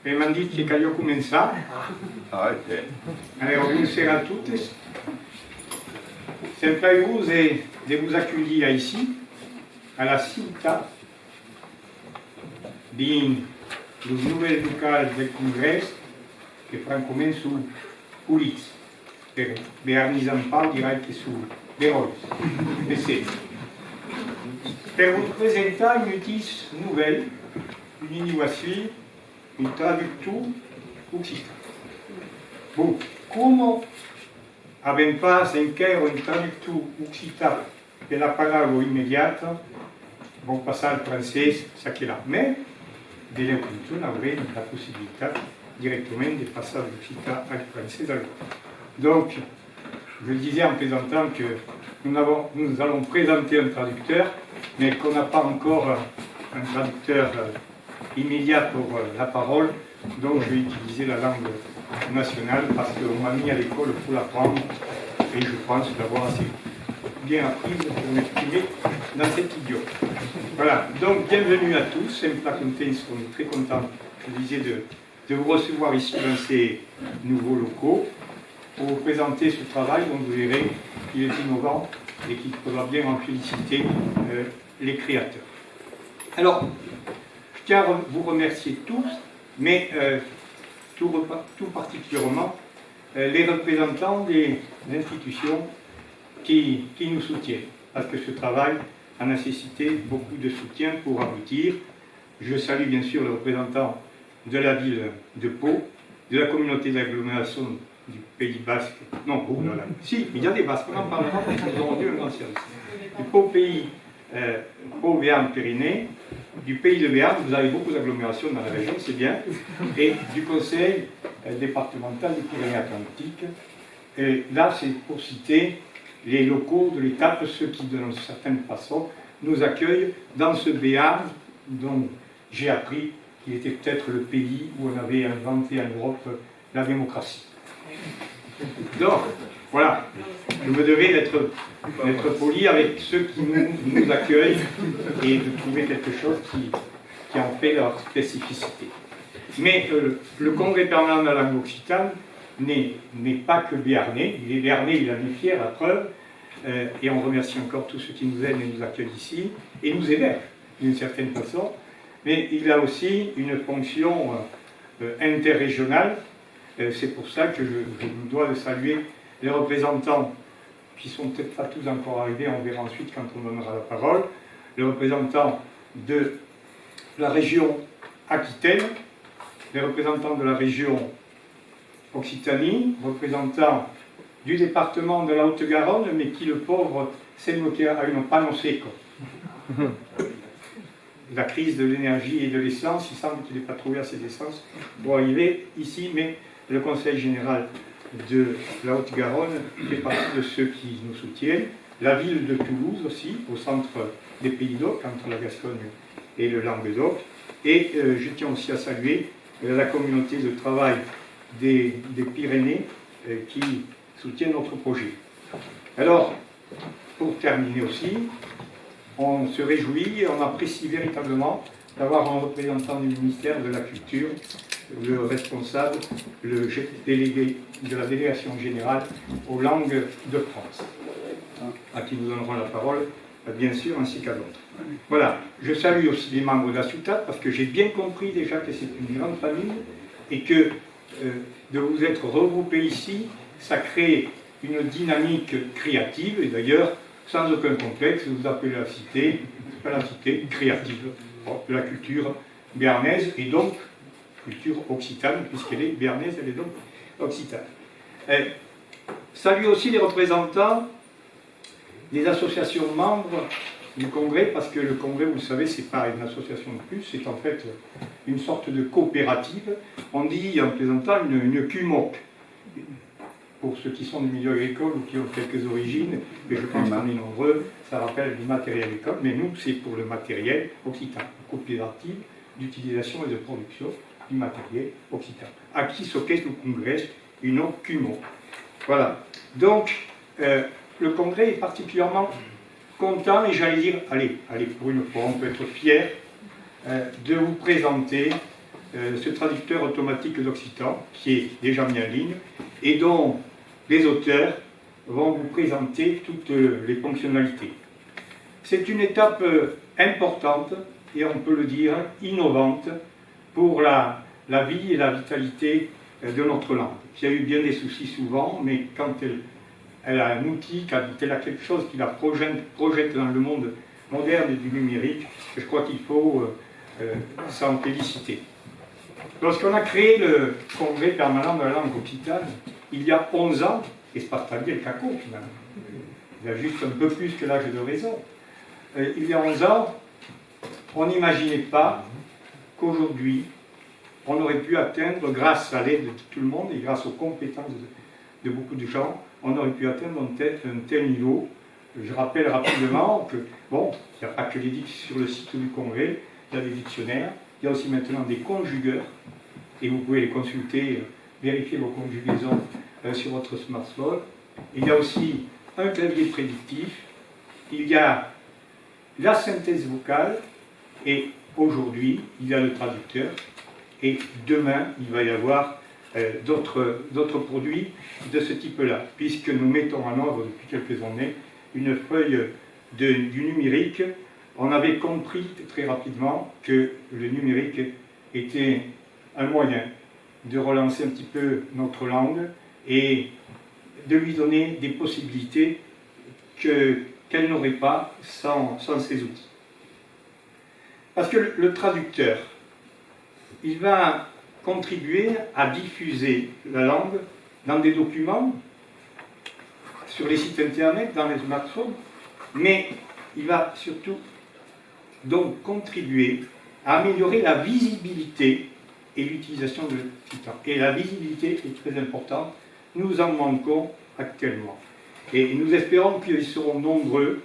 e mi hanno detto che io cominciare. Alors, buonasera a tutti. C'est très heureux de vous accueillir ici, à la Cinta, dans le nouvel local del congrès che francomente su Pulitz, per Béarnise en parle direi che su Bérols. Per vous présenter une notice nouvelle, une innovation, une traduction occitan. Bon, come abbiamo fatto anche une traduction occitan per la parola immediata, bon passare al francese, ça qui est là. Mais, dès l'introduction, on aurait la possibilité directement de passer de l'occitan al français. Donc, je disais en présentant que nous allons présenter un traducteur, mais qu'on n'a pas encore un traducteur immédiat pour la parole, donc je vais utiliser la langue nationale parce qu'on m'a mis à l'école pour l'apprendre et je pense l'avoir assez bien appris pour m'exprimer dans cet idiome. Voilà, donc bienvenue à tous, Sempla Contents, on est très content, je disais, de vous recevoir ici dans ces nouveaux locaux pour vous présenter ce travail dont vous verrez qu'il est innovant et qu'il faudra bien en féliciter les créateurs. Alors, je tiens à vous remercier tous, mais tout particulièrement les représentants des institutions qui nous soutiennent, parce que ce travail a nécessité beaucoup de soutien pour aboutir. Je salue bien sûr les représentants de la ville de Pau, de la communauté d'agglomération du Pays Basque, non, Pau, non, là. Si, il y a des Basques, on en parlera parce qu'ils ont rendu un grand service. Du Pau Pays, Pau, Béarn, Pyrénées, du Pays de Béarn, vous avez beaucoup d'agglomérations dans la région, c'est bien, et du Conseil départemental du Pyrénées-Atlantiques. Et là, c'est pour citer les locaux de l'étape, ceux qui, d'une certaine façon, nous accueillent dans ce Béarn dont j'ai appris qu'il était peut-être le pays où on avait inventé en Europe la démocratie. Donc, voilà, je me devais d'être poli avec ceux qui nous accueillent et de trouver quelque chose qui en fait leur spécificité. Mais le Congrès permanent de la langue occitane n'est pas que béarnais, il est béarnais, il en est fier, à preuve, et on remercie encore tous ceux qui nous aident et nous accueillent ici, et nous hébergent d'une certaine façon, mais il a aussi une fonction interrégionale. C'est pour ça que je me dois de saluer les représentants qui sont peut-être pas tous encore arrivés, on verra ensuite quand on donnera la parole, les représentants de la région Aquitaine, les représentants de la région Occitanie, représentants du département de la Haute-Garonne, mais qui, le pauvre, s'est moqué à une panne secco. La crise de l'énergie et de l'essence, il semble qu'il n'ait pas trouvé assez d'essence pour arriver ici, mais le Conseil général de la Haute-Garonne fait partie de ceux qui nous soutiennent. La ville de Toulouse aussi, au centre des Pays d'Oc, entre la Gascogne et le Languedoc. Et je tiens aussi à saluer la communauté de travail des Pyrénées qui soutient notre projet. Alors, pour terminer aussi, on se réjouit, on apprécie véritablement d'avoir un représentant du ministère de la Culture, le responsable, le délégué de la délégation générale aux langues de France, à qui nous donnerons la parole, bien sûr, ainsi qu'à d'autres. Voilà, je salue aussi les membres de la SUTAT, parce que j'ai bien compris déjà que c'est une grande famille, et que de vous être regroupés ici, ça crée une dynamique créative, et d'ailleurs, sans aucun complexe, vous appelez la cité créative de la culture béarnaise, et donc culture occitane, puisqu'elle est béarnaise, elle est donc occitane. Salut aussi les représentants des associations membres du Congrès, parce que le Congrès, vous le savez, c'est pas une association de plus, c'est en fait une sorte de coopérative. On dit, en plaisantant, une CUMOC. Pour ceux qui sont du milieu agricole ou qui ont quelques origines, mais je pense qu'on est nombreux, ça rappelle du matériel agricole, mais nous, c'est pour le matériel occitan, coopérative d'utilisation et de production du matériel occitan. À qui s'occupe le Congrès, une CUMOC. Voilà. Donc, le Congrès est particulièrement content, et j'allais dire, allez, pour une fois, on peut être fier de vous présenter ce traducteur automatique d'occitan, qui est déjà mis en ligne, et dont les auteurs vont vous présenter toutes les fonctionnalités. C'est une étape importante, et on peut le dire, innovante, pour la vie et la vitalité de notre langue, qui a eu bien des soucis souvent, mais quand elle a un outil, quand elle a quelque chose qui la projette dans le monde moderne du numérique, je crois qu'il faut s'en féliciter. Lorsqu'on a créé le Congrès permanent de la langue occitane, il y a 11 ans, et c'est pas bien le caco finalement, il a juste un peu plus que l'âge de raison, il y a 11 ans, on n'imaginait pas qu'aujourd'hui, on aurait pu atteindre, grâce à l'aide de tout le monde et grâce aux compétences de beaucoup de gens, on aurait pu atteindre un tel niveau. Je rappelle rapidement que, bon, il n'y a pas que les dictionnaires sur le site du Congrès, il y a des dictionnaires, il y a aussi maintenant des conjugueurs, et vous pouvez les consulter, vérifier vos conjugaisons sur votre smartphone. Il y a aussi un clavier prédictif, il y a la synthèse vocale, et aujourd'hui, il y a le traducteur, et demain, il va y avoir d'autres produits de ce type-là, puisque nous mettons en œuvre depuis quelques années une feuille du numérique. On avait compris très rapidement que le numérique était un moyen de relancer un petit peu notre langue et de lui donner des possibilités qu'elle n'aurait pas sans ces outils. Parce que le traducteur, il va contribuer à diffuser la langue dans des documents, sur les sites internet, dans les smartphones, mais il va surtout donc contribuer à améliorer la visibilité et l'utilisation de l'occitan. Et la visibilité est très importante, nous en manquons actuellement. Et nous espérons qu'ils seront nombreuses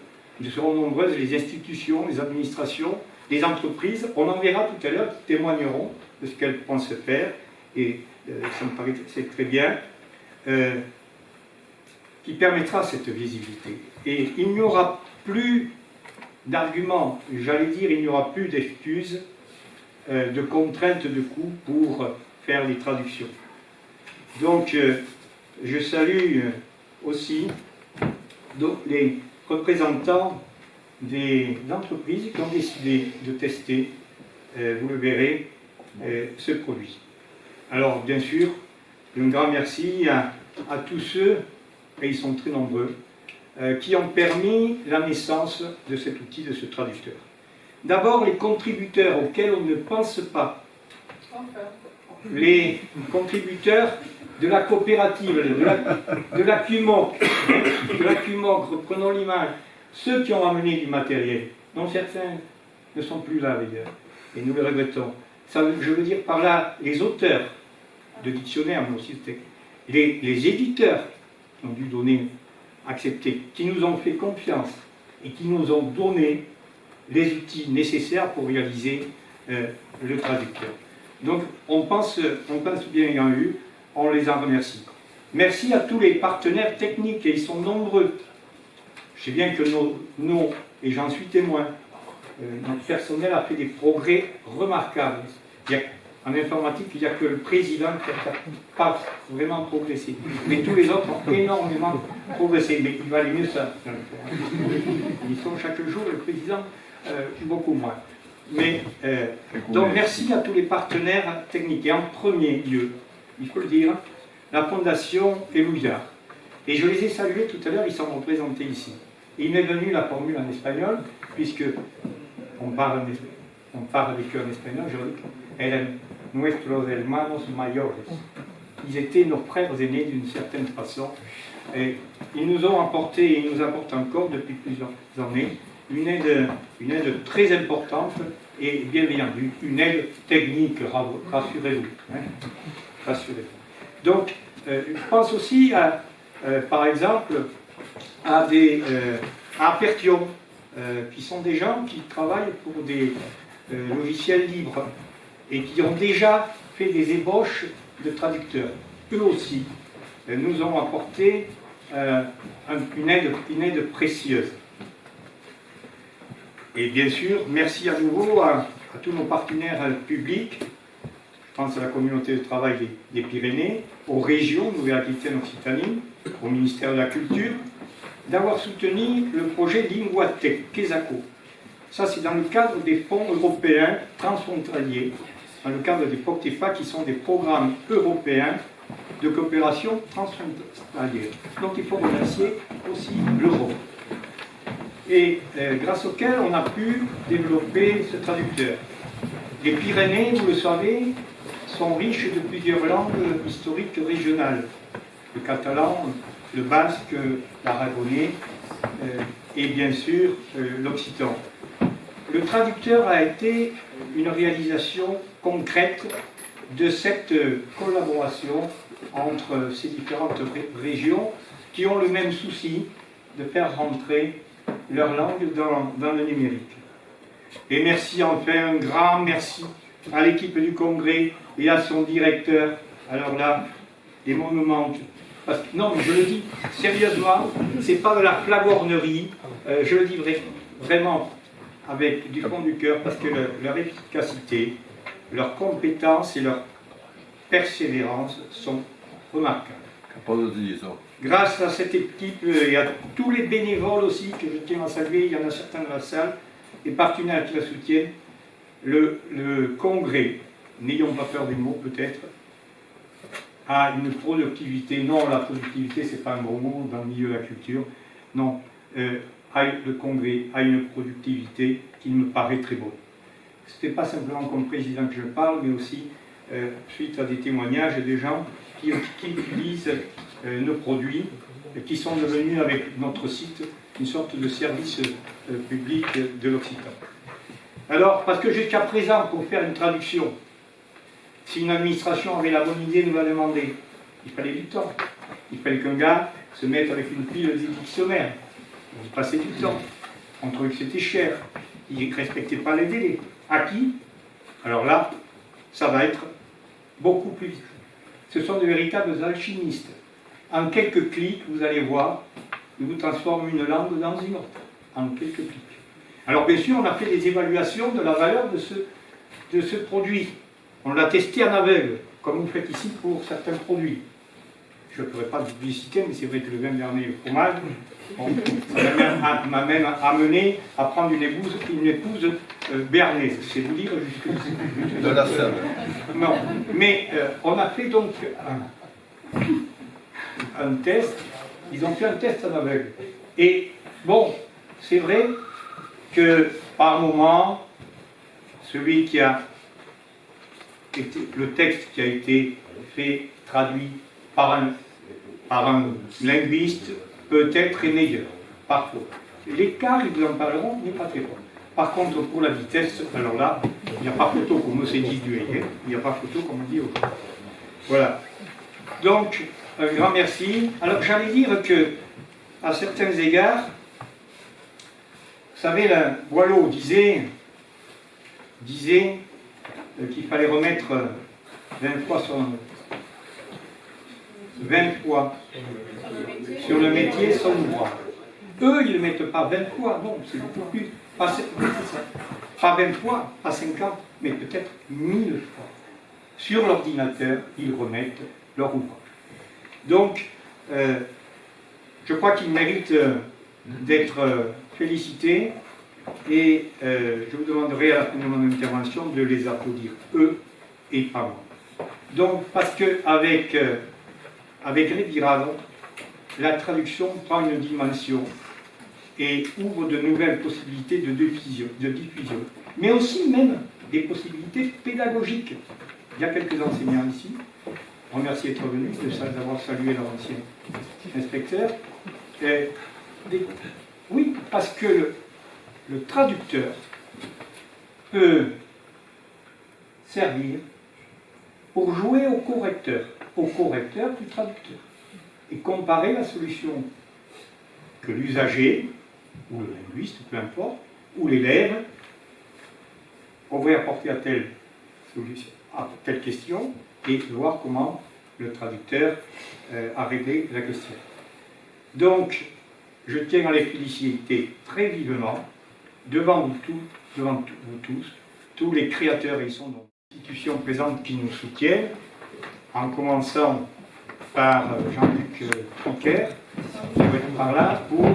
les institutions, les administrations, les entreprises, on en verra tout à l'heure, qui témoigneront de ce qu'elles pensent faire, et ça me paraît c'est très bien, qui permettra cette visibilité. Et il n'y aura plus d'arguments, j'allais dire, il n'y aura plus d'excuses, de contraintes de coûts pour faire les traductions. Donc, je salue aussi les représentants des entreprises qui ont décidé de tester, vous le verrez, ce produit. Alors, bien sûr, un grand merci à tous ceux, et ils sont très nombreux, qui ont permis la naissance de cet outil, de ce traducteur. D'abord, les contributeurs auxquels on ne pense pas. Les contributeurs de la coopérative, de la QMOC, reprenons l'image, ceux qui ont amené du matériel, dont certains ne sont plus là d'ailleurs, et nous le regrettons. Ça, je veux dire par là les auteurs de dictionnaires, mais aussi les éditeurs qui ont dû accepter, qui nous ont fait confiance et qui nous ont donné les outils nécessaires pour réaliser le traducteur. Donc on pense bien ayant eu, on les en remercie. Merci à tous les partenaires techniques, et ils sont nombreux. Je sais bien que nos et j'en suis témoin, notre personnel a fait des progrès remarquables. En informatique, il n'y a que le président qui n'a pas vraiment progressé. Mais tous les autres ont énormément progressé. Mais il va aller mieux ça. Ils sont chaque jour, le président, beaucoup moins. Mais, donc merci à tous les partenaires techniques. Et en premier lieu, il faut le dire, la Fondation Elouillard. Et je les ai salués tout à l'heure, ils sont représentés ici. Et il m'est venu la formule en espagnol, puisque on parle avec eux en espagnol, je dis eran nuestros hermanos mayores. Ils étaient nos frères aînés d'une certaine façon. Et ils nous ont apporté, et ils nous apportent encore depuis plusieurs années, une aide très importante et bienveillante, une aide technique, rassurez-vous. Rassurez-vous. Donc, je pense aussi à, par exemple, à Apertium, qui sont des gens qui travaillent pour des logiciels libres et qui ont déjà fait des ébauches de traducteurs. Eux aussi nous ont apporté une aide précieuse. Et bien sûr, merci à nouveau à tous nos partenaires publics pense à la communauté de travail des Pyrénées, aux régions Nouvelle-Aquitaine-Occitanie, au ministère de la Culture, d'avoir soutenu le projet Linguatec, Quesaco. Ça, c'est dans le cadre des fonds européens transfrontaliers, dans le cadre des POCTEFA, qui sont des programmes européens de coopération transfrontalière. Donc il faut remercier aussi l'Europe. Et grâce auquel on a pu développer ce traducteur. Les Pyrénées, vous le savez, sont riches de plusieurs langues historiques régionales. Le catalan, le basque, l'aragonais et bien sûr l'occitan. Le traducteur a été une réalisation concrète de cette collaboration entre ces différentes régions qui ont le même souci de faire rentrer leur langue dans le numérique. Et merci enfin, un grand merci à l'équipe du Congrès et à son directeur. Alors là, les mots me manquent. Parce que, non, mais je le dis sérieusement, c'est pas de la flagornerie, je le dis vraiment avec du fond du cœur, parce que leur efficacité, leur compétence et leur persévérance sont remarquables. Grâce à cette équipe et à tous les bénévoles aussi que je tiens à saluer, il y en a certains dans la salle, et partenaires qui la soutiennent, le Congrès, n'ayons pas peur des mots peut-être, a une productivité, non la productivité c'est pas un gros mot dans le milieu de la culture, non, le Congrès a une productivité qui me paraît très bonne. Ce n'est pas simplement comme président que je parle, mais aussi suite à des témoignages des gens qui utilisent nos produits, qui sont devenus avec notre site une sorte de service public de l'Occitan. Alors, parce que jusqu'à présent, pour faire une traduction, si une administration avait la bonne idée de nous la demander, il fallait du temps. Il fallait qu'un gars se mette avec une pile de dictionnaires. Il passait du temps. On trouvait que c'était cher. Il ne respectait pas les délais. À qui? Alors là, ça va être beaucoup plus vite. Ce sont de véritables alchimistes. En quelques clics, vous allez voir, ils vous transforment une langue dans une autre. En quelques clics. Alors bien sûr, on a fait des évaluations de la valeur de ce produit. On l'a testé en aveugle, comme vous faites ici pour certains produits. Je ne ferai pas de publicité, mais c'est vrai que le vin dernier le fromage, bon, ça m'a même amené à prendre une épouse béarnaise. C'est vous dire jusque-ci. De la Seine. Non, mais on a fait donc un test. Ils ont fait un test en aveugle. Et bon, c'est vrai que par moment, celui qui a été, le texte qui a été fait, traduit par un linguiste, peut-être est meilleur, parfois. L'écart, ils vous en parleront, n'est pas très fort. Par contre, pour la vitesse, alors là, il n'y a pas photo, comme on s'est dit du hier, il n'y a pas photo, comme on dit aujourd'hui. Voilà. Donc, un grand merci. Alors, j'allais dire que, à certains égards, vous savez, Boileau disait qu'il fallait remettre 20 fois sur le métier son ouvrage. Eux, ils ne le mettent pas 20 fois, non, c'est beaucoup plus. Pas 20 fois, pas 50, mais peut-être 1000 fois. Sur l'ordinateur, ils remettent leur ouvrage. Donc, je crois qu'ils méritent d'être félicités et je vous demanderai à la fin de mon intervention de les applaudir, eux et pas moi. Donc, parce qu'avec Révirade, la traduction prend une dimension et ouvre de nouvelles possibilités de diffusion, mais aussi même des possibilités pédagogiques. Il y a quelques enseignants ici. Remercie d'être venus, d'avoir salué leur ancien inspecteur. Oui, parce que le traducteur peut servir pour jouer au correcteur du traducteur, et comparer la solution que l'usager, ou le linguiste, peu importe, ou l'élève, aurait apporté à telle solution, à telle question, et voir comment le traducteur a réglé la question. Donc, je tiens à les féliciter très vivement devant vous tous, tous les créateurs, ils sont nombreux. Institutions présentes qui nous soutiennent, en commençant par Jean-Luc Triquet, qui va être par là pour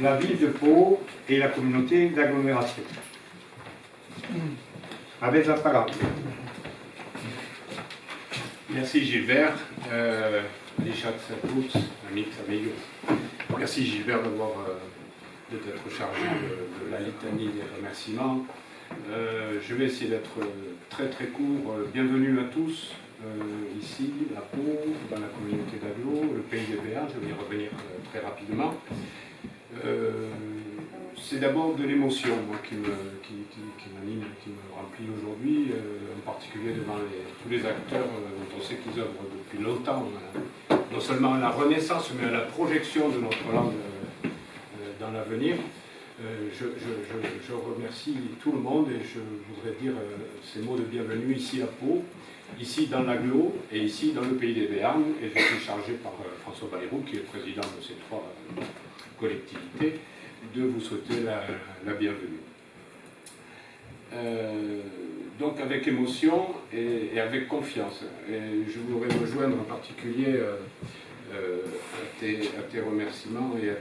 la ville de Pau et la communauté d'agglomération. Avec la parole. Merci Gilbert, merci Gilbert d'être chargé de la litanie des remerciements. Je vais essayer d'être très très court. Bienvenue à tous ici à Pau, dans la communauté d'Agglo, le pays des Béarn. Je vais y revenir très rapidement. C'est d'abord de l'émotion qui m'anime, qui me remplit aujourd'hui, en particulier devant tous les acteurs dont on sait qu'ils œuvrent depuis longtemps, non seulement à la renaissance, mais à la projection de notre langue dans l'avenir. Je remercie tout le monde et je voudrais dire ces mots de bienvenue ici à Pau, ici dans l'Agglo et ici dans le pays des Béarn. Et je suis chargé par François Bayrou, qui est président de ces trois collectivités, de vous souhaiter la bienvenue. Donc avec émotion et avec confiance. Et je voudrais rejoindre en particulier à tes remerciements et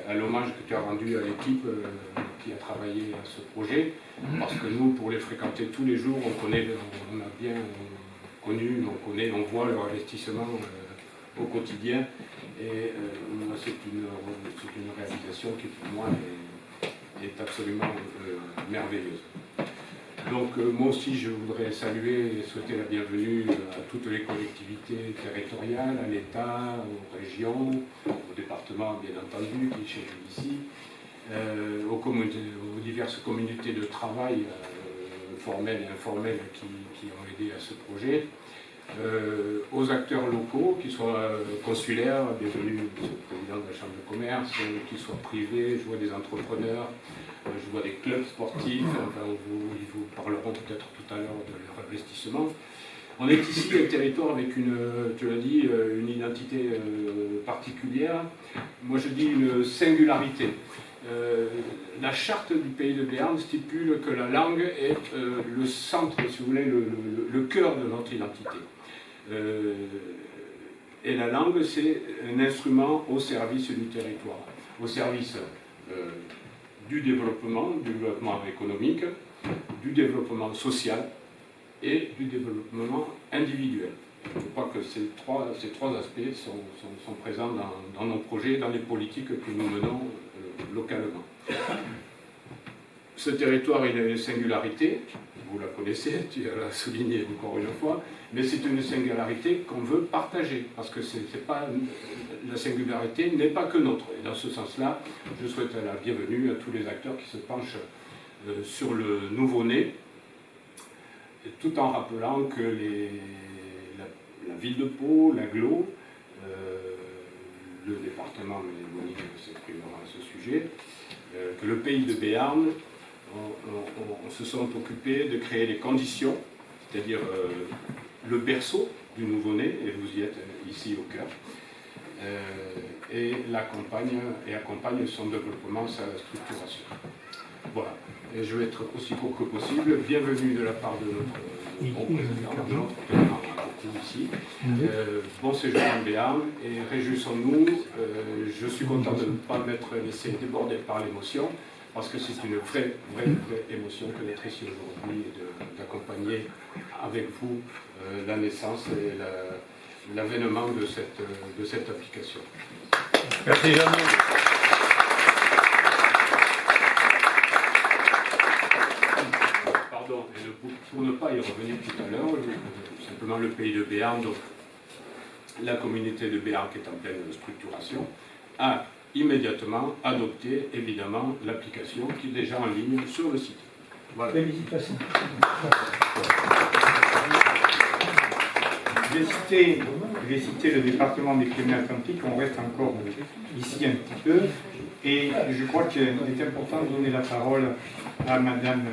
à l'hommage que tu as rendu à l'équipe qui a travaillé à ce projet, parce que nous, pour les fréquenter tous les jours, on a bien connu, on voit leur investissement au quotidien, et c'est une réalisation qui pour moi est absolument merveilleuse. Donc moi aussi je voudrais saluer et souhaiter la bienvenue à toutes les collectivités territoriales, à l'État, aux régions, au département bien entendu qui est ici, aux diverses communautés de travail formelles et informelles qui ont aidé à ce projet, aux acteurs locaux, qu'ils soient consulaires, bienvenue Monsieur le Président de la Chambre de commerce, qu'ils soient privés, je vois des entrepreneurs, je vois des clubs sportifs, enfin, ils vous parleront peut-être tout à l'heure de leur investissement. On est ici un territoire avec tu l'as dit, une identité particulière. Moi je dis une singularité. La charte du pays de Béarn stipule que la langue est le centre, si vous voulez, le cœur de notre identité. Et la langue, c'est un instrument au service du territoire, au service du développement économique, du développement social et du développement individuel. Je crois que ces trois aspects sont présents dans nos projets, dans les politiques que nous menons localement. Ce territoire, il a une singularité, vous la connaissez, tu l'as souligné encore une fois, mais c'est une singularité qu'on veut partager, parce que la singularité n'est pas que nôtre. Et dans ce sens-là, je souhaite la bienvenue à tous les acteurs qui se penchent sur le nouveau-né, tout en rappelant que la ville de Pau, l'Agglo, le département, mais Monique s'exprimera à ce sujet, que le pays de Béarn, on se sont occupés de créer les conditions, c'est-à-dire le berceau du nouveau-né, et vous y êtes ici au cœur, et accompagne son développement, sa structuration. Voilà, et je vais être aussi court que possible. Bienvenue de la part de notre bon président, de notre président ici. Bon séjour en Béarn, et réjouissons-nous. Je suis content de ne pas m'être laissé déborder par l'émotion, parce que c'est une vraie émotion que d'être ici aujourd'hui et d'accompagner avec vous la naissance et l'avènement de cette application. Merci Jean-Luc. Pardon, et pour ne pas y revenir tout à l'heure, simplement le pays de Béarn, donc la communauté de Béarn qui est en pleine structuration, a immédiatement adopté évidemment l'application qui est déjà en ligne sur le site. Voilà. Félicitations. Je vais citer le département des Pyrénées-Atlantiques, on reste encore ici un petit peu, et je crois qu'il est important de donner la parole à Madame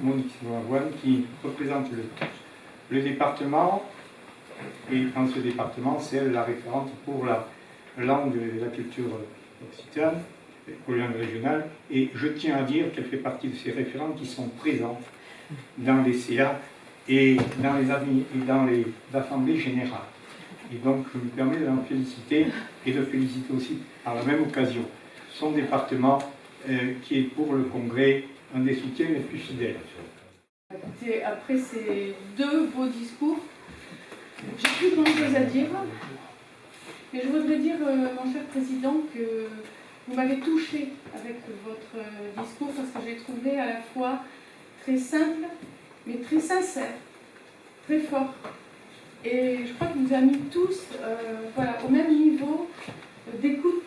Monique Simavoine, qui représente le département, et dans ce département, c'est elle la référente pour la langue et la culture occitane, pour la langue régionale, et je tiens à dire qu'elle fait partie de ces référents qui sont présents dans les CA et dans les assemblées générales. Et donc, je me permets de l'en féliciter et de féliciter aussi par la même occasion son département qui est pour le Congrès un des soutiens les plus fidèles. Après ces deux beaux discours, j'ai plus grand chose à dire. Mais je voudrais dire, mon cher Président, que vous m'avez touché avec votre discours parce que j'ai trouvé à la fois très simple, mais très sincère, très fort. Et je crois qu'il nous a mis tous voilà, au même niveau d'écoute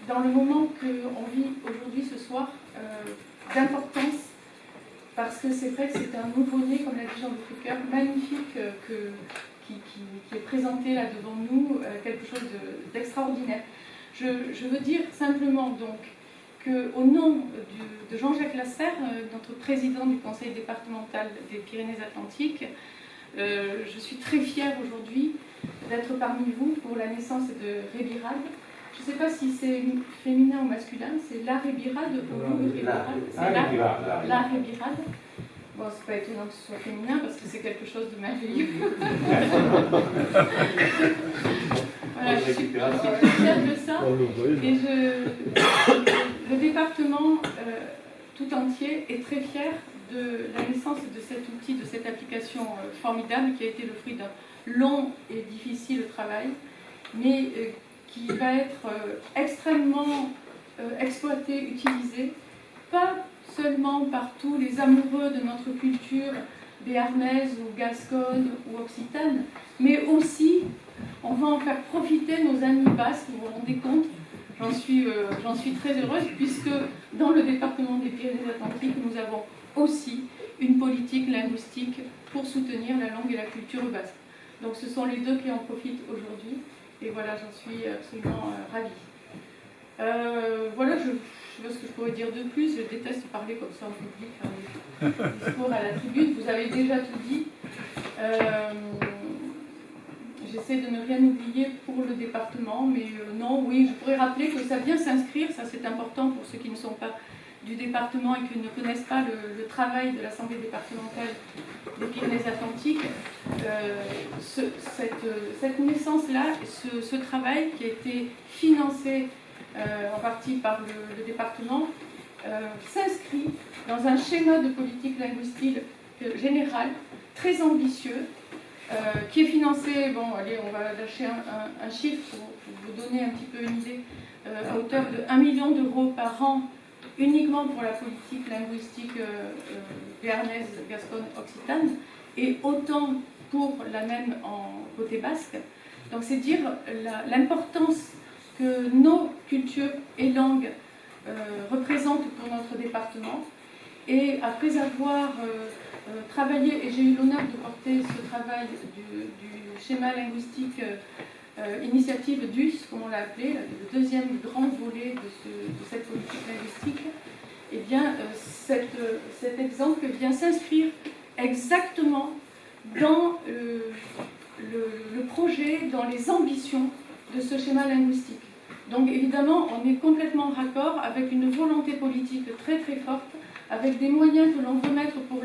dans le moment qu'on vit aujourd'hui, ce soir, d'importance. Parce que c'est vrai que c'est un nouveau-né, comme l'a dit Jean de Frucker, magnifique, qui est présenté là devant nous, quelque chose d'extraordinaire. Je veux dire simplement donc qu'au nom de Jean-Jacques Lasserre, notre président du conseil départemental des Pyrénées-Atlantiques, je suis très fière aujourd'hui d'être parmi vous pour la naissance de Rébirade. Je ne sais pas si c'est féminin ou masculin, c'est la Rébirade ou le Rébirade. C'est la Rébirade. Bon, c'est pas étonnant que ce soit féminin parce que c'est quelque chose de merveilleux. Voilà, je suis fière de ça. Et le département tout entier est très fier de la naissance de cet outil, de cette application formidable qui a été le fruit d'un long et difficile travail, mais qui va être extrêmement exploité, utilisé, pas seulement par tous les amoureux de notre culture béarnaise ou gasconne ou occitane, mais aussi on va en faire profiter nos amis basques, vous vous rendez compte, j'en suis très heureuse, puisque dans le département des Pyrénées-Atlantiques, nous avons aussi une politique linguistique pour soutenir la langue et la culture basque. Donc ce sont les deux qui en profitent aujourd'hui, et voilà, j'en suis absolument ravie. Voilà, je sais pas ce que je pourrais dire de plus, je déteste parler comme ça en public, faire des discours à la tribune, vous avez déjà tout dit. J'essaie de ne rien oublier pour le département, mais non, oui, je pourrais rappeler que ça vient s'inscrire, ça c'est important pour ceux qui ne sont pas du département et qui ne connaissent pas le travail de l'Assemblée départementale des Pyrénées-Atlantiques. Cette naissance-là, ce travail qui a été financé en partie par le département, s'inscrit dans un schéma de politique linguistique générale, très ambitieux, qui est financé, bon allez, on va lâcher un chiffre pour vous donner un petit peu une idée, à hauteur de 1 million d'euros par an, uniquement pour la politique linguistique béarnaise, gasconne, occitane, et autant pour la même en côté basque. Donc c'est dire l'importance que nos cultures et langues représentent pour notre département. Et après avoir travaillé, et j'ai eu l'honneur de porter ce travail du schéma linguistique initiative DUS, comme on l'a appelé, le deuxième grand volet de cette politique linguistique, eh bien, cet exemple vient s'inscrire exactement dans le projet, dans les ambitions de ce schéma linguistique. Donc évidemment, on est complètement en raccord avec une volonté politique très très forte, avec des moyens que l'on veut mettre pour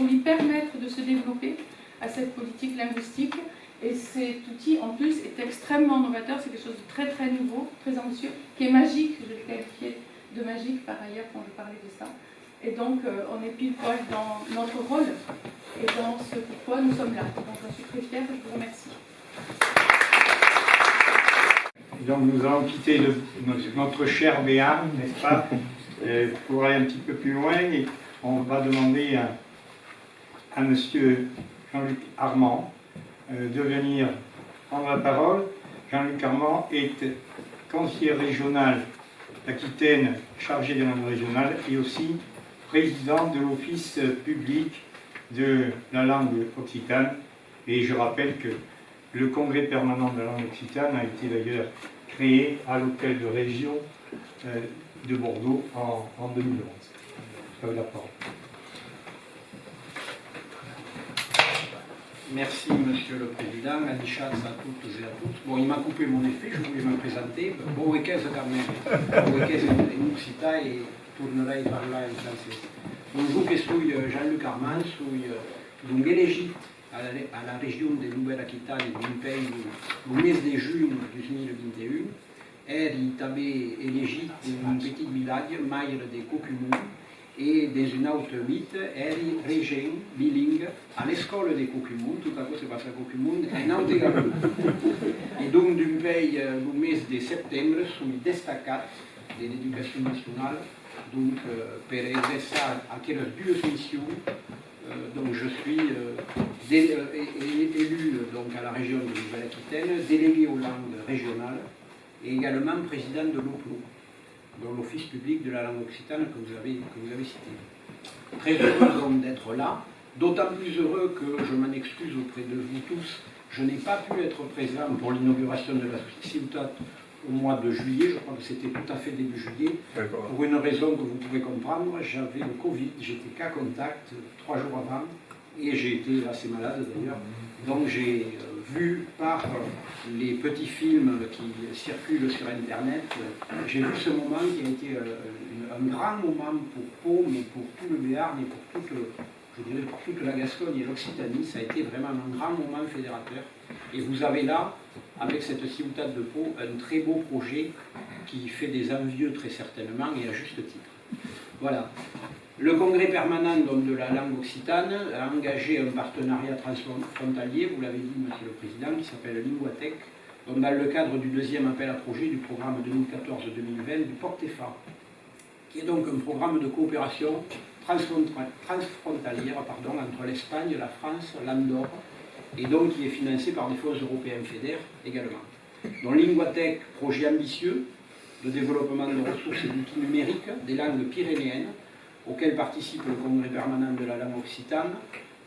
lui permettre de se développer à cette politique linguistique. Et cet outil, en plus, est extrêmement novateur, c'est quelque chose de très très nouveau, très ambitieux, qui est magique, je l'ai qualifié de magique par ailleurs quand je parlais de ça. Et donc, on est pile poil dans notre rôle et dans ce pourquoi nous sommes là. Donc, j'en suis très fière et je vous remercie. Et donc, nous allons quitter notre cher Béarn, n'est-ce pas, pour aller un petit peu plus loin. Et on va demander à M. Jean-Luc Armand de venir prendre la parole. Jean-Luc Armand est conseiller régional d'Aquitaine chargé des langues régionales et aussi président de l'Office public de la langue occitane. Et je rappelle que le congrès permanent de la langue occitane a été d'ailleurs créé à l'hôtel de région de Bordeaux en 2011. Vous avez la parole. Merci Monsieur le Président, bonne chance à toutes et à tous. Bon, il m'a coupé mon effet, je voulais me présenter. Bon week-end quand même. Bon week-end in Occità et tournerai par là en français. Bonjour, que soy Jean-Luc Armand, soy d'un elegit a la région de Nouvelle-Aquitaine d'un pays le mes de juin 2021. Eri també elegit d'un petit village, Maire de Coquimont, et dans une autre mythe, eri régent bilingue à l'école de Coquimont, tout à coup c'est passé à Coquimont, et en Haute-Garonne. Et donc d'un pays le mes de septembre, suis destacat de l'éducation nationale, donc pour exercer aquelles deux missions. Donc je suis élu donc, à la région de Nouvelle-Aquitaine, délégué aux langues régionales et également président de l'OPLO, dans l'Office public de la langue occitane que vous avez cité. Très heureux donc d'être là, d'autant plus heureux que je m'en excuse auprès de vous tous, je n'ai pas pu être présent pour l'inauguration de la Ciutat au mois de juillet, je crois que c'était tout à fait début juillet, pour une raison que vous pouvez comprendre, j'avais le Covid, j'étais cas contact 3 jours avant, et j'ai été assez malade d'ailleurs, donc j'ai vu par les petits films qui circulent sur Internet, j'ai vu ce moment qui a été un grand moment pour Pau, mais pour tout le Béarn et pour toute la Gascogne et l'Occitanie, ça a été vraiment un grand moment fédérateur. Et vous avez là, avec cette Ciutat de Pau, un très beau projet qui fait des envieux très certainement et à juste titre. Voilà. Le congrès permanent donc, de la langue occitane a engagé un partenariat transfrontalier, vous l'avez dit Monsieur le Président, qui s'appelle Linguatec, dans le cadre du deuxième appel à projet du programme 2014-2020 du PORTEFA, qui est donc un programme de coopération transfrontalière entre l'Espagne, la France, l'Andorre, et donc qui est financé par des fonds européens FEDER également. Donc Linguatec, projet ambitieux de développement de ressources et d'outils numériques des langues pyrénéennes, auquel participe le Congrès permanent de la langue occitane,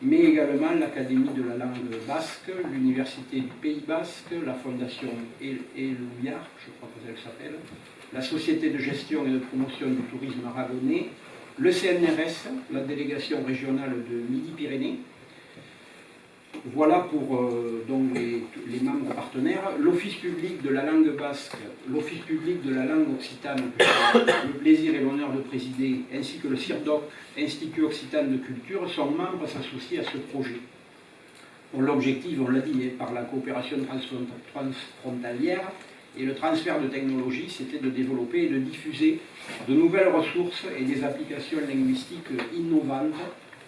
mais également l'Académie de la langue basque, l'Université du Pays basque, la Fondation Elouillard, je crois que c'est elle que s'appelle, la Société de gestion et de promotion du tourisme aragonais, le CNRS, la délégation régionale de Midi-Pyrénées. Voilà pour donc les membres partenaires. L'Office public de la langue basque, l'Office public de la langue occitane, que j'ai le plaisir et l'honneur de présider, ainsi que le CIRDOC, Institut Occitan de Culture, sont membres associés à ce projet. L'objectif, on l'a dit, par la coopération transfrontalière et le transfert de technologies, c'était de développer et de diffuser de nouvelles ressources et des applications linguistiques innovantes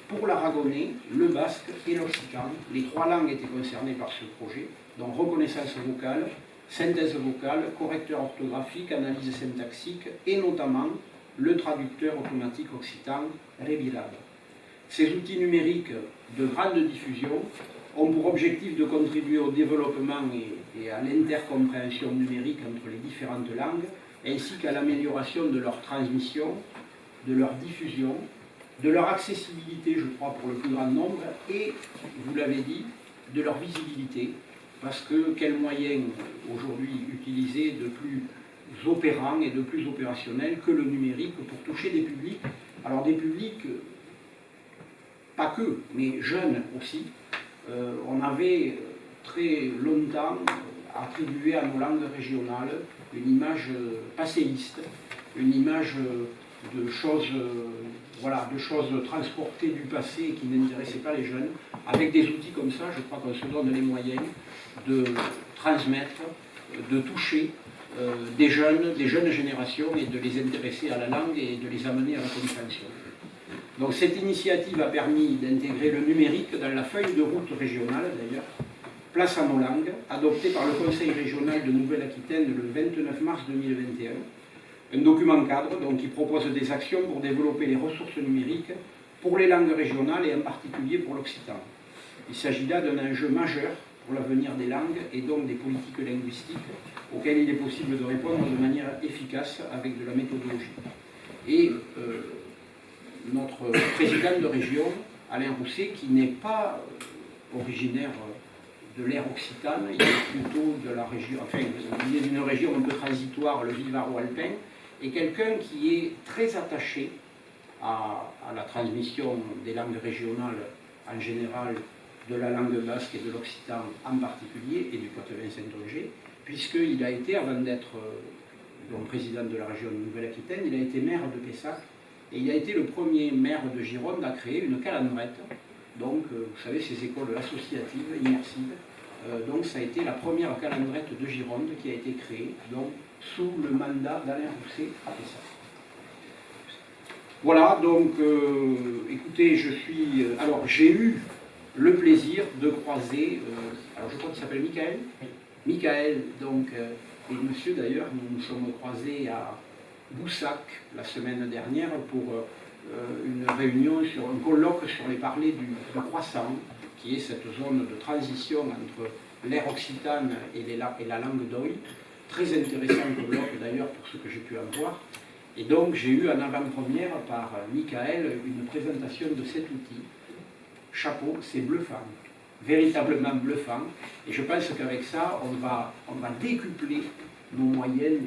pour l'aragonais, le basque et l'occitan. Les 3 langues étaient concernées par ce projet, donc reconnaissance vocale, synthèse vocale, correcteur orthographique, analyse syntaxique et notamment le traducteur automatique occitan Revirab. Ces outils numériques de grande diffusion ont pour objectif de contribuer au développement et à l'intercompréhension numérique entre les différentes langues, ainsi qu'à l'amélioration de leur transmission, de leur diffusion, de leur accessibilité, je crois, pour le plus grand nombre, et, vous l'avez dit, de leur visibilité, parce que quel moyen aujourd'hui utiliser de plus opérant et de plus opérationnel que le numérique pour toucher des publics, alors des publics, pas que, mais jeunes aussi. On avait très longtemps attribué à nos langues régionales une image passéiste, une image de choses transportées du passé qui n'intéressaient pas les jeunes. Avec des outils comme ça, je crois qu'on se donne les moyens de transmettre, de toucher des jeunes générations et de les intéresser à la langue et de les amener à la compréhension. Donc cette initiative a permis d'intégrer le numérique dans la feuille de route régionale d'ailleurs, Place à nos langues, adoptée par le Conseil régional de Nouvelle-Aquitaine le 29 mars 2021. Un document cadre donc, qui propose des actions pour développer les ressources numériques pour les langues régionales et en particulier pour l'occitan. Il s'agit là d'un enjeu majeur pour l'avenir des langues et donc des politiques linguistiques auxquelles il est possible de répondre de manière efficace avec de la méthodologie. Et notre président de région, Alain Rousset, qui n'est pas originaire de l'ère occitane, il est plutôt de la région, enfin, il est d'une région un peu transitoire, le Vilvaro-Alpin, et quelqu'un qui est très attaché à la transmission des langues régionales en général, de la langue basque et de l'occitan en particulier, et du Poitevin-Saint-Onger, puisqu'il a été, avant d'être président de la région de Nouvelle-Aquitaine, il a été maire de Pessac, Et il a été le premier maire de Gironde à créer une calandrette. Donc, vous savez, ces écoles associatives, immersives. Donc, ça a été la première calandrette de Gironde qui a été créée, donc, sous le mandat d'Alain Rousset à Pessac. Voilà, donc, écoutez, alors, j'ai eu le plaisir de croiser, alors je crois qu'il s'appelle Michael. Michael, donc, et monsieur d'ailleurs, nous nous sommes croisés à Boussac la semaine dernière pour une réunion sur un colloque sur les parlers du croissant, qui est cette zone de transition entre l'ère occitane et la langue d'Oï. Très intéressant colloque d'ailleurs pour ce que j'ai pu en voir. Et donc j'ai eu en avant-première par Michael une présentation de cet outil. Chapeau, c'est bluffant, véritablement bluffant. Et je pense qu'avec ça, on va décupler nos moyens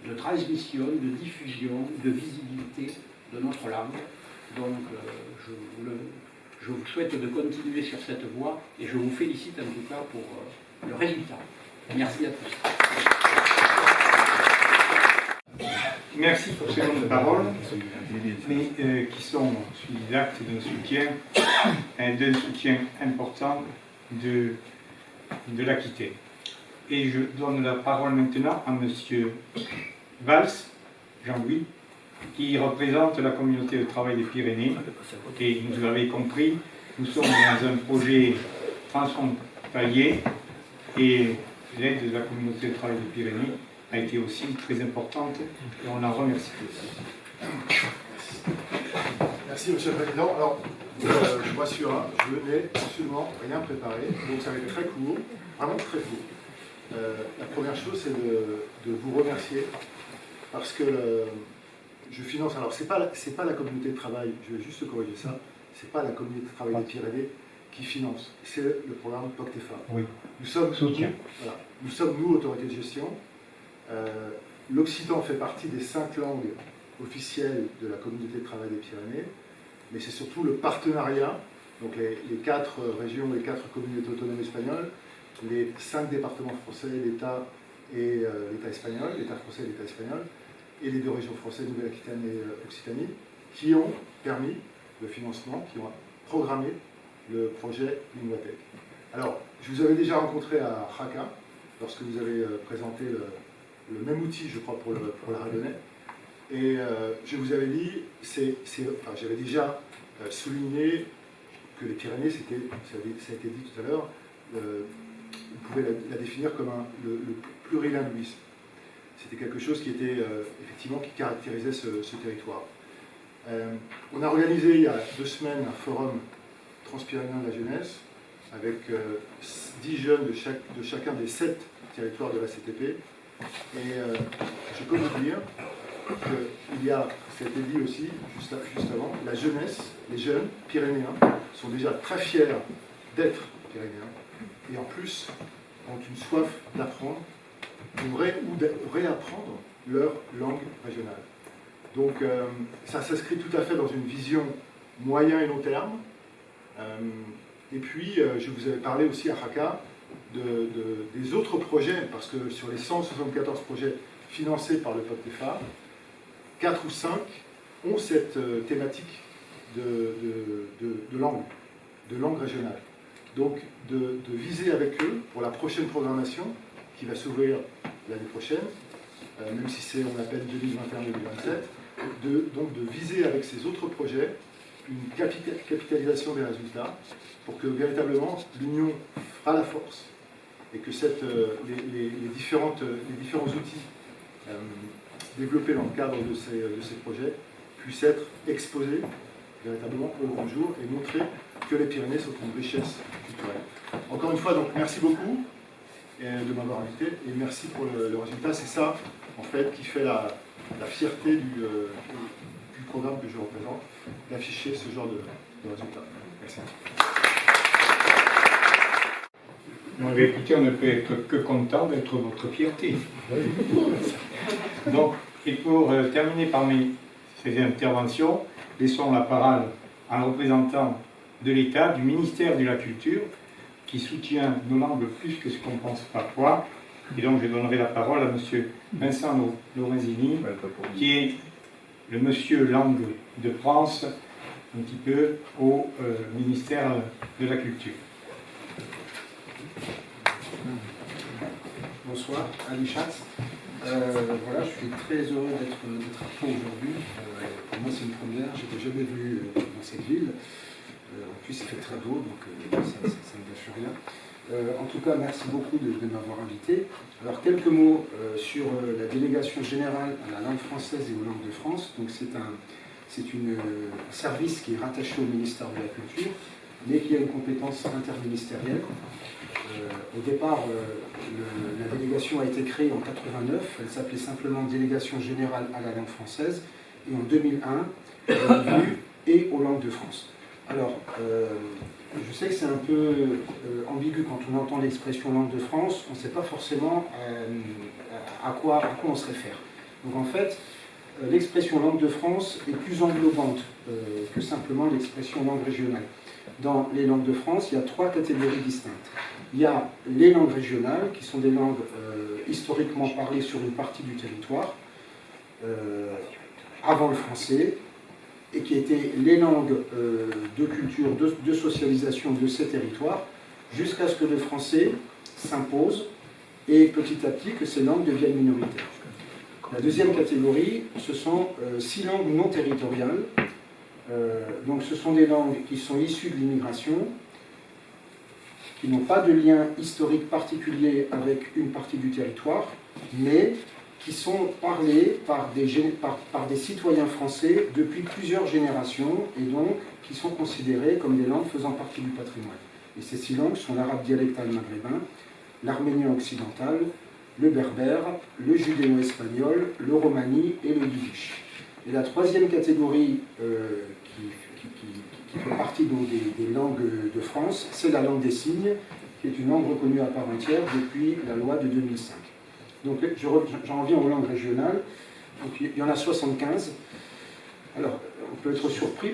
de transmission, de diffusion, de visibilité de notre langue. Donc je vous souhaite de continuer sur cette voie et je vous félicite en tout cas pour le résultat. Merci à tous. Merci pour ces mots de parole, mais qui sont suivis d'actes d'un soutien important de l'Aquitaine. Et je donne la parole maintenant à M. Valls, Jean-Louis, qui représente la communauté de travail des Pyrénées. Et vous l'avez compris, nous sommes dans un projet transfrontalier et l'aide de la communauté de travail des Pyrénées a été aussi très importante et on en remercie aussi. Merci Monsieur le Président. Alors, je vous rassure, hein, je n'ai absolument rien préparé, donc ça va être très court, vraiment très court. La première chose, c'est de vous remercier parce que je finance. Alors, c'est pas la communauté de travail, je vais juste corriger ça, c'est pas la communauté de travail des Pyrénées qui finance, c'est le programme POCTEFA. Oui. Nous sommes, soutien. Voilà, nous sommes, nous, autorité de gestion. L'occitan fait partie des 5 langues officielles de la communauté de travail des Pyrénées, mais c'est surtout le partenariat, donc les 4 régions, les 4 communautés autonomes espagnoles, les 5 départements français, l'État et l'État espagnol, l'État français et l'État espagnol, et les 2 régions françaises, Nouvelle-Aquitaine et Occitanie, qui ont permis le financement, qui ont programmé le projet Linguatec. Alors, je vous avais déjà rencontré à Jaca, lorsque vous avez présenté le même outil, je crois, pour la Radonnais. Et je vous avais dit, j'avais déjà souligné que les Pyrénées, ça a été dit tout à l'heure, vous pouvez la définir comme le plurilinguisme. C'était quelque chose qui était effectivement qui caractérisait ce territoire. On a organisé il y a 2 semaines un forum transpyrénéen de la jeunesse avec 10 jeunes de chacun des 7 territoires de la CTP. Et je peux vous dire qu'il y a, ça a été dit aussi juste avant, la jeunesse, les jeunes pyrénéens sont déjà très fiers d'être pyrénéens et en plus ont une soif d'apprendre ou de réapprendre leur langue régionale. Donc ça s'inscrit tout à fait dans une vision moyen et long terme. Et puis je vous avais parlé aussi à Jaca des autres projets, parce que sur les 174 projets financés par le POCTEFA, 4 ou 5 ont cette thématique de langue régionale. Donc de viser avec eux, pour la prochaine programmation, qui va s'ouvrir l'année prochaine, même si on l'appelle 2021-2027, donc de viser avec ces autres projets une capitalisation des résultats, pour que véritablement l'Union fera la force, et que les différents outils développés dans le cadre de ces projets puissent être exposés véritablement au grand jour et montrer que les Pyrénées sont une richesse culturelle. Encore une fois, donc merci beaucoup de m'avoir invité et merci pour le résultat. C'est ça, en fait, qui fait la fierté du programme que je représente, d'afficher ce genre de résultat. Merci. Écoutez, on ne peut être que content d'être votre fierté. Donc, et pour terminer ces interventions, laissons la parole à un représentant de l'État, du ministère de la Culture, qui soutient nos langues plus que ce qu'on pense parfois. Et donc, je donnerai la parole à M. Vincent Lorenzini, qui est le monsieur langue de France un petit peu au ministère de la Culture. Bonsoir, Ali Schatz. Voilà, je suis très heureux d'être à Pau aujourd'hui. Pour moi, c'est une première. Je n'étais jamais venu dans cette ville. En plus, il fait très beau, donc ça ne me gâche rien. En tout cas, merci beaucoup de m'avoir invité. Alors, quelques mots sur la délégation générale à la langue française et aux langues de France. Donc, c'est un service qui est rattaché au ministère de la Culture, mais qui a une compétence interministérielle. Au départ, la délégation a été créée en 89, elle s'appelait simplement Délégation Générale à la langue française, et en 2001, elle est devenue et aux langues de France. Alors, je sais que c'est un peu ambigu quand on entend l'expression langue de France, on ne sait pas forcément à quoi on se réfère. Donc en fait, l'expression langue de France est plus englobante que simplement l'expression langue régionale. Dans les langues de France, il y a 3 catégories distinctes. Il y a les langues régionales, qui sont des langues historiquement parlées sur une partie du territoire, avant le français, et qui étaient les langues de culture, de socialisation de ces territoires, jusqu'à ce que le français s'impose, et petit à petit que ces langues deviennent minoritaires. La deuxième catégorie, ce sont 6 langues non territoriales. Donc ce sont des langues qui sont issues de l'immigration, qui n'ont pas de lien historique particulier avec une partie du territoire, mais qui sont parlées par des citoyens français depuis plusieurs générations, et donc qui sont considérées comme des langues faisant partie du patrimoine. Et ces 6 langues sont l'arabe dialectal maghrébin, l'arménien occidental, le berbère, le judéo-espagnol, le romani et le yiddish. Et la troisième catégorie qui fait partie donc des langues de France, c'est la langue des signes, qui est une langue reconnue à part entière depuis la loi de 2005. Donc j'en reviens aux langues régionales. Donc, il y en a 75. Alors, on peut être surpris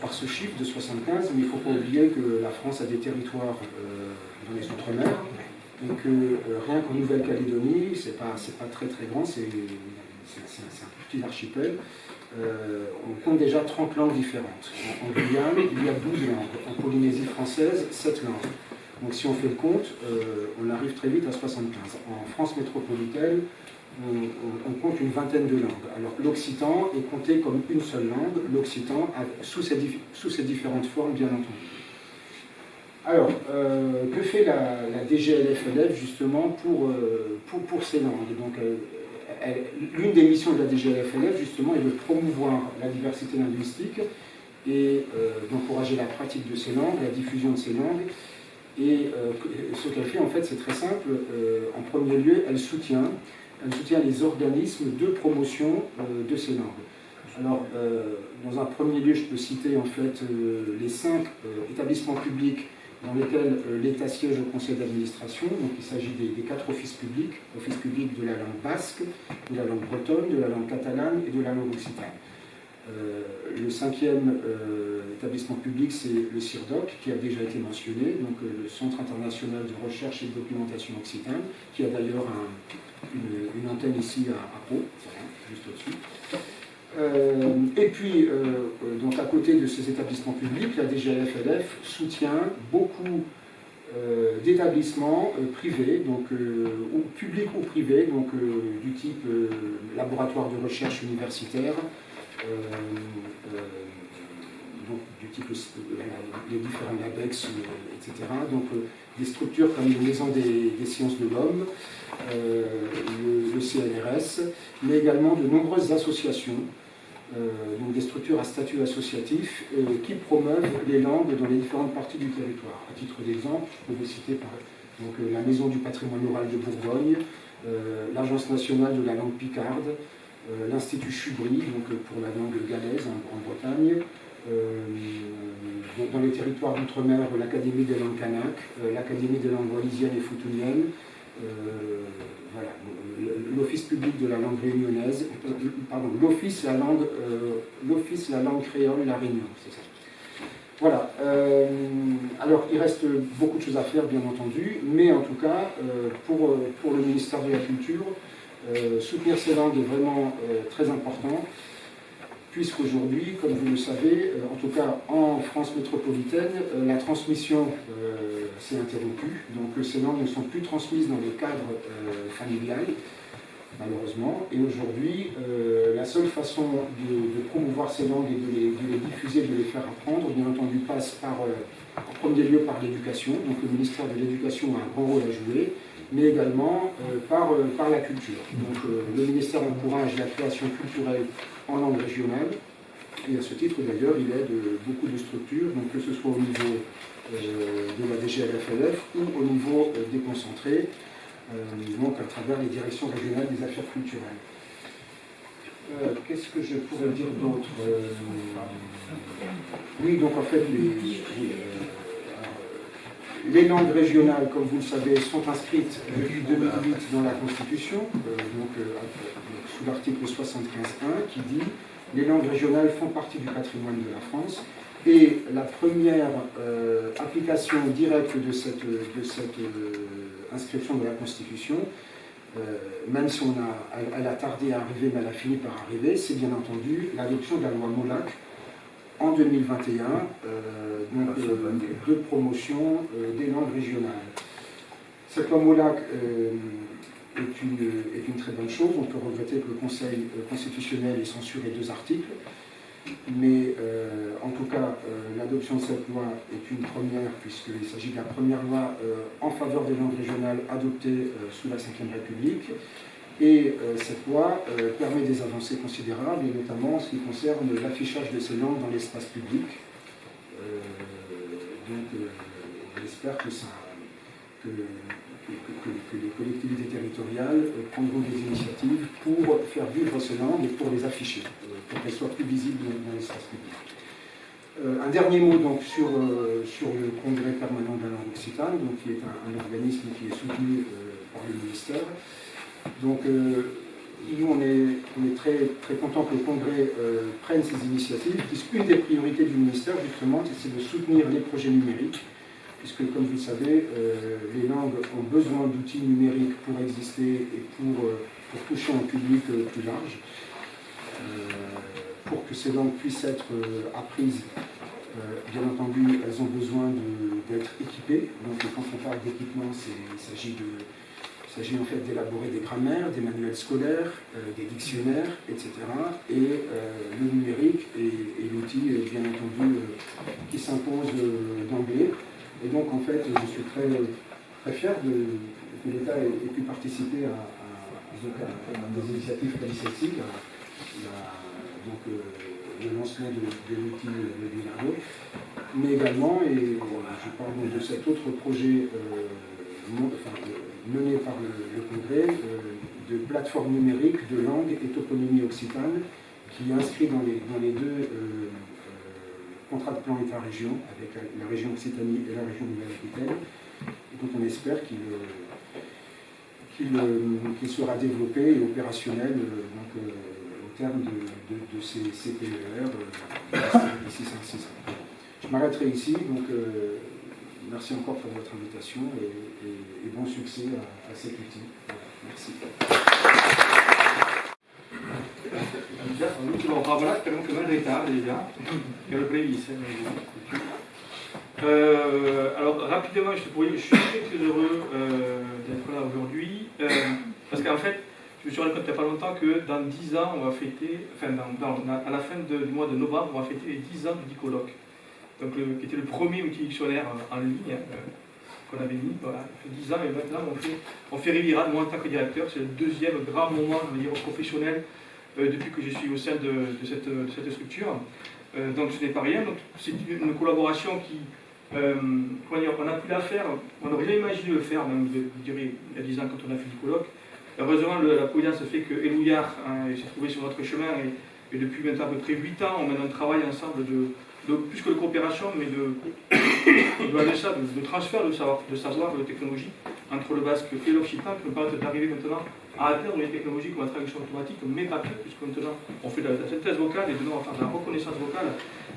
par ce chiffre de 75, mais il ne faut pas oublier que la France a des territoires dans les Outre-mer, et que rien qu'en Nouvelle-Calédonie, c'est pas très très grand, c'est un petit archipel. On compte déjà 30 langues différentes. En Guyane, il y a 12 langues. En Polynésie française, 7 langues. Donc si on fait le compte, on arrive très vite à 75. En France métropolitaine, on compte une vingtaine de langues. Alors l'occitan est compté comme une seule langue, l'occitan sous ses différentes formes, bien entendu. Alors, que fait la DGLF-LF justement pour ces langues? Donc, l'une des missions de la DGLF-LF justement est de promouvoir la diversité linguistique et d'encourager la pratique de ces langues, la diffusion de ces langues. Et ce qu'elle fait en fait c'est très simple. En premier lieu, elle soutient les organismes de promotion de ces langues. Alors, dans un premier lieu, je peux citer en fait les 5 établissements publics dans lesquels l'État siège au conseil d'administration. Donc il s'agit des 4 offices publics de la langue basque, de la langue bretonne, de la langue catalane et de la langue occitane. Le 5e établissement public, c'est le CIRDOC, qui a déjà été mentionné, donc le Centre international de recherche et de documentation occitane, qui a d'ailleurs une antenne ici à Pau, juste au-dessus. Et puis, donc à côté de ces établissements publics, la DGLF-LF soutient beaucoup d'établissements privés, donc ou publics ou privés, donc du type laboratoire de recherche universitaire, donc du type les différents LABEX, etc. Donc des structures comme les Maisons des sciences de l'homme, le CNRS, mais également de nombreuses associations, donc des structures à statut associatif qui promeuvent les langues dans les différentes parties du territoire. À titre d'exemple, je peux vous citer la Maison du patrimoine oral de Bourgogne, l'Agence nationale de la langue picarde, l'Institut Chubry, donc pour la langue galaise en Bretagne, dans les territoires d'outre-mer, l'Académie des langues kanak, l'Académie des langues wallisiennes et futuniennes, voilà, l'Office public de la langue réunionnaise, l'Office la langue créole, la Réunion, c'est ça. Voilà, alors il reste beaucoup de choses à faire bien entendu, mais en tout cas, pour le ministère de la Culture, soutenir ces langues est vraiment très important. puisqu'aujourd'hui, comme vous le savez, en tout cas en France métropolitaine, la transmission s'est interrompue. Donc ces langues ne sont plus transmises dans le cadre familial, malheureusement. Et aujourd'hui, la seule façon de promouvoir ces langues et de les diffuser, de les faire apprendre, bien entendu, passe par, en premier lieu par l'éducation. Donc le ministère de l'Éducation a un grand rôle à jouer, mais également par la culture. Donc le ministère encourage la création culturelle en langue régionale, et à ce titre d'ailleurs il aide beaucoup de structures, donc que ce soit au niveau de la DGLFLF ou au niveau déconcentré, donc à travers les directions régionales des affaires culturelles. Qu'est-ce que je pourrais dire d'autre? Oui, donc en fait les langues régionales, comme vous le savez, sont inscrites depuis 2008 dans la Constitution, sous l'article 75.1 qui dit « Les langues régionales font partie du patrimoine de la France ». Et la première application directe de cette inscription de la Constitution, même si elle a tardé à arriver, mais elle a fini par arriver, c'est bien entendu l'adoption de la loi Molac en 2021, de promotion des langues régionales. Cette loi Molac est une très bonne chose. On peut regretter que le Conseil constitutionnel ait censuré 2 articles, mais en tout cas, l'adoption de cette loi est une première, puisqu'il s'agit de la première loi en faveur des langues régionales adoptée sous la Ve République. Et cette loi permet des avancées considérables, et notamment en ce qui concerne l'affichage de ces langues dans l'espace public. On espère que les collectivités territoriales prendront des initiatives pour faire vivre ces langues et pour les afficher, pour qu'elles soient plus visibles dans l'espace public. Un dernier mot donc, sur le Congrès permanent de la langue occitane, donc, qui est un organisme qui est soutenu par le ministère. Donc, nous, on est très, très contents que le Congrès prenne ces initiatives, puisqu'une des priorités du ministère, justement, c'est de soutenir les projets numériques, puisque, comme vous le savez, les langues ont besoin d'outils numériques pour exister et pour toucher un public plus large. Pour que ces langues puissent être apprises, bien entendu, elles ont besoin d'être équipées. Donc, quand on parle d'équipement, il s'agit en fait d'élaborer des grammaires, des manuels scolaires, des dictionnaires, etc. Et le numérique est l'outil, bien entendu, qui s'impose d'emblée. Et donc, en fait, je suis très, très fier que l'État ait pu participer à des initiatives comme celle-ci, le lancement de l'outil de Bilingo, mais également, et je parle de cet autre projet mené par le Congrès, de plateforme numérique de langue et toponymie occitane, qui est inscrit dans les 2 contrat de plan État-région avec la région Occitanie et la région Nouvelle-Aquitaine. Donc on espère qu'il sera développé et opérationnel au terme de ces CPER d'ici 5-6 ans. Je m'arrêterai ici, donc merci encore pour votre invitation et bon succès à cet outil. Merci. L'ultimo parabola speriamo che non ritardi déjà, che le prévise. Alors rapidement, je suis très heureux d'être là aujourd'hui, parce qu'en fait, je me suis rendu compte il n'y a pas longtemps que dans 10 ans, on va fêter, enfin à la fin du mois de novembre, on va fêter les 10 ans du Dicologue, donc qui était le premier outil dictionnaire en ligne qu'on avait mis, voilà, ça fait 10 ans, et maintenant on fait Rivirade, moi en tant que directeur, c'est le 2e grand moment, je veux dire, professionnel depuis que je suis au sein de cette structure. Donc ce n'est pas rien, donc c'est une collaboration qui, on a pu la faire, on n'aurait jamais imaginé le faire, même je dirais il y a 10 ans quand on a fait du colloque. Heureusement, la providence fait que Elouillard s'est trouvé sur notre chemin et depuis maintenant à peu près 8 ans, on mène un travail ensemble plus que de coopération, mais de transfert de savoir, de technologie entre le basque et l'occitan, qui nous permettent d'arriver maintenant à atteindre les technologies comme la traduction automatique, mais pas que, puisque maintenant on fait de la synthèse vocale et demain on va faire de la reconnaissance vocale.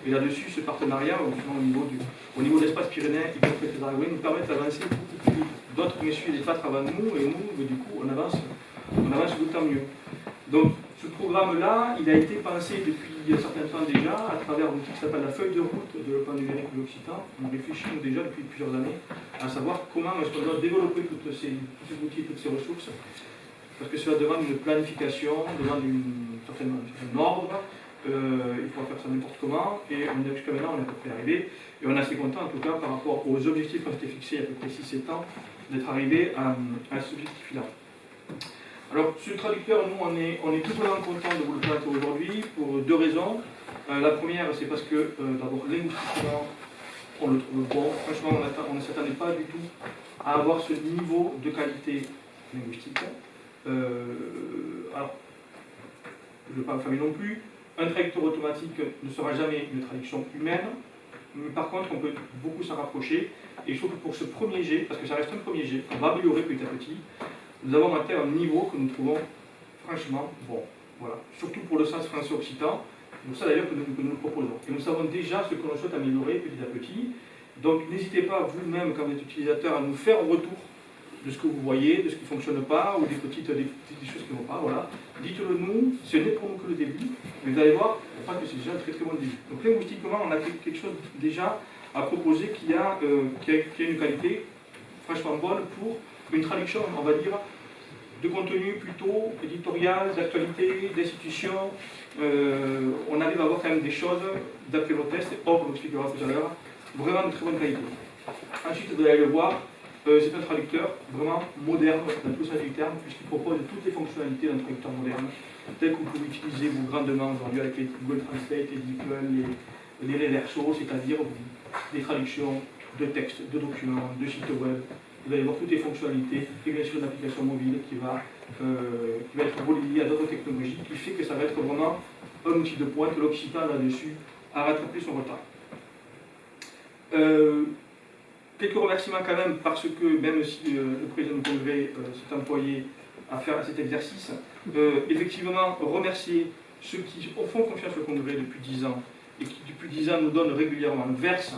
Et là-dessus, ce partenariat, au niveau de l'espace pyrénéen, y compris les Aragonais, nous permet d'avancer beaucoup plus vite. D'autres m'essuient des pattes avant nous, et nous, mais du coup, on avance d'autant mieux. Donc, Ce programme-là, il a été pensé depuis un certain temps déjà, à travers un outil qui s'appelle la feuille de route de développement numérique de l'Occitan. On réfléchit déjà depuis plusieurs années à savoir comment est-ce qu'on doit développer tous ces outils, toutes ces ressources, parce que cela demande une planification, demande un certain ordre, il faut faire ça n'importe comment, et jusqu'à maintenant on est à peu près arrivé, et on est assez content en tout cas par rapport aux objectifs qui ont été fixés il y a à peu près 6-7 ans, d'être arrivé à cet objectif-là. Alors, sur le traducteur, nous, on est tout vraiment content de vous le présenter aujourd'hui pour deux raisons. La première, c'est parce que, d'abord, linguistiquement, on le trouve bon. Franchement, on ne s'attendait pas du tout à avoir ce niveau de qualité linguistique. Alors, je ne veux pas m'affamer non plus. Un traducteur automatique ne sera jamais une traduction humaine. Mais par contre, on peut beaucoup s'en rapprocher. Et je trouve que pour ce premier jet, parce que ça reste un premier jet, on va améliorer petit à petit, nous avons atteint un niveau que nous trouvons franchement bon. Voilà. Surtout pour le sens français-occitan, c'est ça d'ailleurs que nous le proposons. Et nous savons déjà ce que l'on souhaite améliorer petit à petit. Donc n'hésitez pas vous-même, quand vous êtes utilisateur, à nous faire un retour de ce que vous voyez, de ce qui ne fonctionne pas, ou des petites choses qui ne vont pas. Voilà. Dites-le nous, ce n'est pour nous que le début, mais vous allez voir, je crois que c'est déjà un très très bon début. Donc linguistiquement, on a quelque chose déjà à proposer qui a une qualité franchement bonne pour une traduction, on va dire, de contenu plutôt éditorial, d'actualité, d'institution. On arrive à avoir quand même des choses, d'après nos tests, on vous l'expliquera tout à l'heure, vraiment de très bonne qualité. Ensuite, vous allez le voir, c'est un traducteur vraiment moderne dans tout sens du terme, puisqu'il propose toutes les fonctionnalités d'un traducteur moderne, tel que vous pouvez utiliser vous grandement aujourd'hui avec les Google Translate, les DeepL, les reversos, c'est-à-dire des traductions de textes, de documents, de sites web. Vous allez voir toutes les fonctionnalités, et bien sûr une application mobile qui va être reliée à d'autres technologies, qui fait que ça va être vraiment un outil de pointe. L'Occitan là-dessus a rattrapé son retard. Quelques remerciements quand même, parce que même si le président du Congrès s'est employé à faire cet exercice, effectivement remercier ceux qui font confiance au Congrès depuis 10 ans, et qui depuis 10 ans nous donnent régulièrement, versent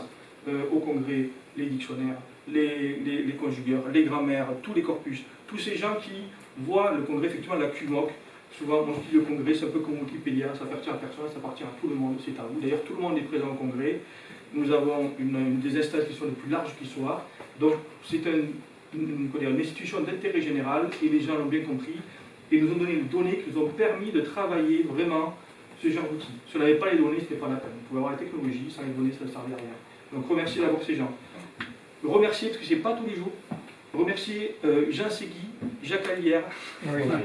au Congrès les dictionnaires, les conjugueurs, les grammaires, tous les corpus, tous ces gens qui voient le Congrès, effectivement la QMOC, souvent on dit le Congrès, c'est un peu comme Wikipédia, ça appartient à personne, ça appartient à tout le monde, c'est à vous. D'ailleurs tout le monde est présent au Congrès, nous avons une des instances qui sont les plus larges qui soient, donc c'est une institution d'intérêt général, et les gens l'ont bien compris, et nous ont donné les données qui nous ont permis de travailler vraiment ce genre d'outils. Si on n'avait pas les données, ce n'était pas la peine. On pouvait avoir la technologie, sans les données, ça ne servait à rien. Donc remercier d'abord ces gens. Remercier, parce que ce n'est pas tous les jours, remercier Jean Segui, Jacques Allière,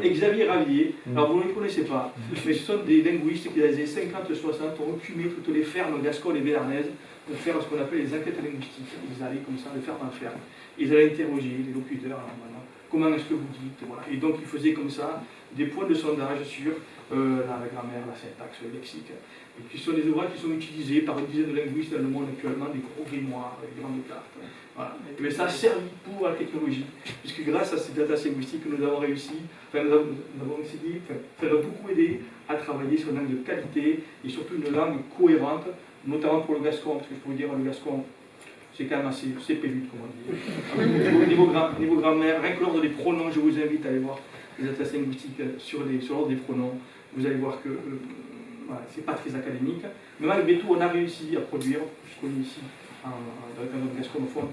et Xavier Ravier. Alors vous ne les connaissez pas, mais ce sont des linguistes qui dans les années 50-60 ont occupé toutes les fermes gasconnes et béarnaises pour faire ce qu'on appelle les enquêtes linguistiques. Ils allaient comme ça, de ferme en ferme. Ils allaient interroger les locuteurs, comment est-ce que vous dites, voilà. Et donc ils faisaient comme ça des points de sondage sur la grammaire, la syntaxe, le lexique. Et qui sont des ouvrages qui sont utilisés par une dizaine de linguistes dans le monde actuellement, des gros grimoires, des grandes cartes. Voilà. Mais ça a servi pour la technologie, puisque grâce à ces data linguistiques, nous avons réussi, ça nous a beaucoup aidé à travailler sur une langue de qualité et surtout une langue cohérente, notamment pour le gascon, parce que je peux vous dire, le gascon, c'est quand même assez pélu, comme on dit. Niveau grammaire, rien que l'ordre des pronoms, je vous invite à aller voir les data linguistiques sur l'ordre des pronoms. Vous allez voir que voilà, c'est pas très académique, mais malgré tout, on a réussi à produire, je connais ici, avec un gasconophone,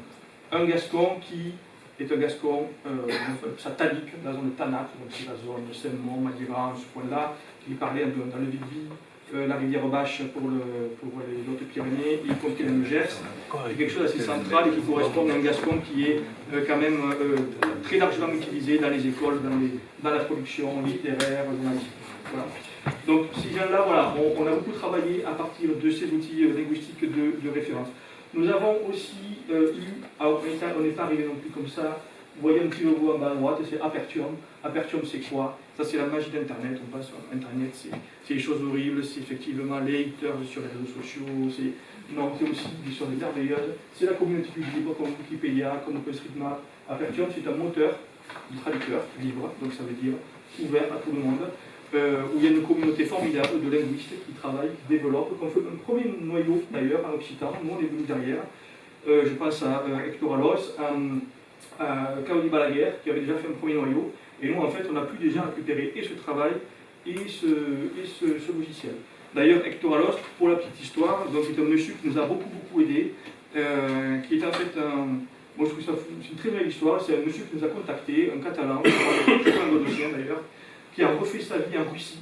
un gascon qui est un gascon satanique, dans la zone de Tanat, donc c'est la zone de Saint-Mont, Madiran, ce point-là, qui parlait un peu dans le Vic-Vie, la rivière Bache pour les Hautes-Pyrénées, y compris le Gers. C'est quelque chose d'assez central et qui correspond à un gascon qui est quand même très largement utilisé dans les écoles, dans la production littéraire, journalistique. Voilà. Donc ces gens-là, voilà, on a beaucoup travaillé à partir de ces outils linguistiques de référence. Nous avons aussi alors on n'est pas arrivé non plus comme ça. Vous voyez un petit logo en bas à droite, c'est Apertium. Apertium, c'est quoi? Ça, c'est la magie d'Internet. On passe sur Internet, c'est des choses horribles, c'est effectivement les haters sur les réseaux sociaux, c'est aussi des choses merveilleuses. C'est la communauté du libre, comme Wikipédia, comme OpenStreetMap. Apertium, c'est un moteur de traducteur libre, donc ça veut dire ouvert à tout le monde, où il y a une communauté formidable de linguistes qui travaillent, qui développent, qu'on fait un premier noyau d'ailleurs en occitan, nous on est venu derrière. Je pense à Hector Alos, à Claudie Balaguer, qui avait déjà fait un premier noyau, et nous en fait on a pu déjà récupérer et ce travail et ce logiciel. D'ailleurs, Hector Alost, pour la petite histoire, donc, est un monsieur qui nous a beaucoup aidé, qui est en fait un... Moi, je trouve ça c'est une très belle histoire. C'est un monsieur qui nous a contacté, un Catalan, un Gondosien d'ailleurs, qui a refait sa vie en Russie.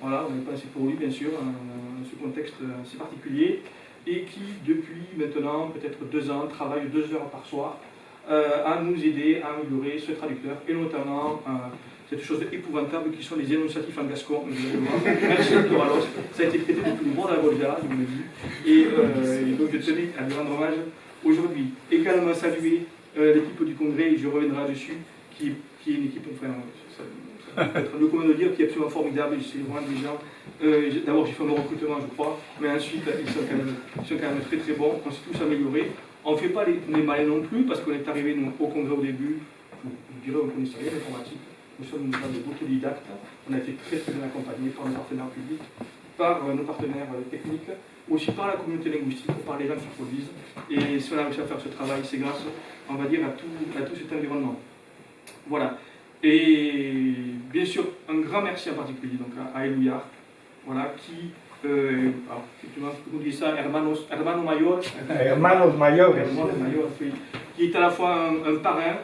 Voilà, on est pensé pour lui, bien sûr, dans ce contexte assez particulier, et qui, depuis maintenant peut-être 2 ans, travaille 2 heures par soir à nous aider à améliorer ce traducteur, et notamment cette chose épouvantable qui sont les énonciatifs en gascon. Merci Hector Alost, ça a été traité depuis le monde à la Volga, je vous l'ai dit, et donc je tenais à lui rendre hommage aujourd'hui. Également saluer l'équipe du Congrès, je reviendrai dessus, qui est une équipe, enfin, ça peut être le commun de dire, qui est absolument formidable. C'est vraiment des gens. D'abord, j'ai fait mon recrutement, je crois, mais ensuite, ils sont quand même très bons. On s'est tous améliorés. On ne fait pas les malins non plus, parce qu'on est arrivé au Congrès au début, je dirais, on ne connaissait rien d'informatique. Nous sommes des autodidactes. On a été très bien accompagnés par nos partenaires publics, par nos partenaires techniques, aussi par la communauté linguistique, par les gens qui produisent. Et si on a réussi à faire ce travail, c'est grâce, on va dire, à tout cet environnement. Voilà. Et bien sûr, un grand merci en particulier donc, à Elouillard, voilà, qui, alors, effectivement, vous dites ça, Hermano Mayor, Hermanos mayores. Hermano Mayor, oui, qui est à la fois un parrain,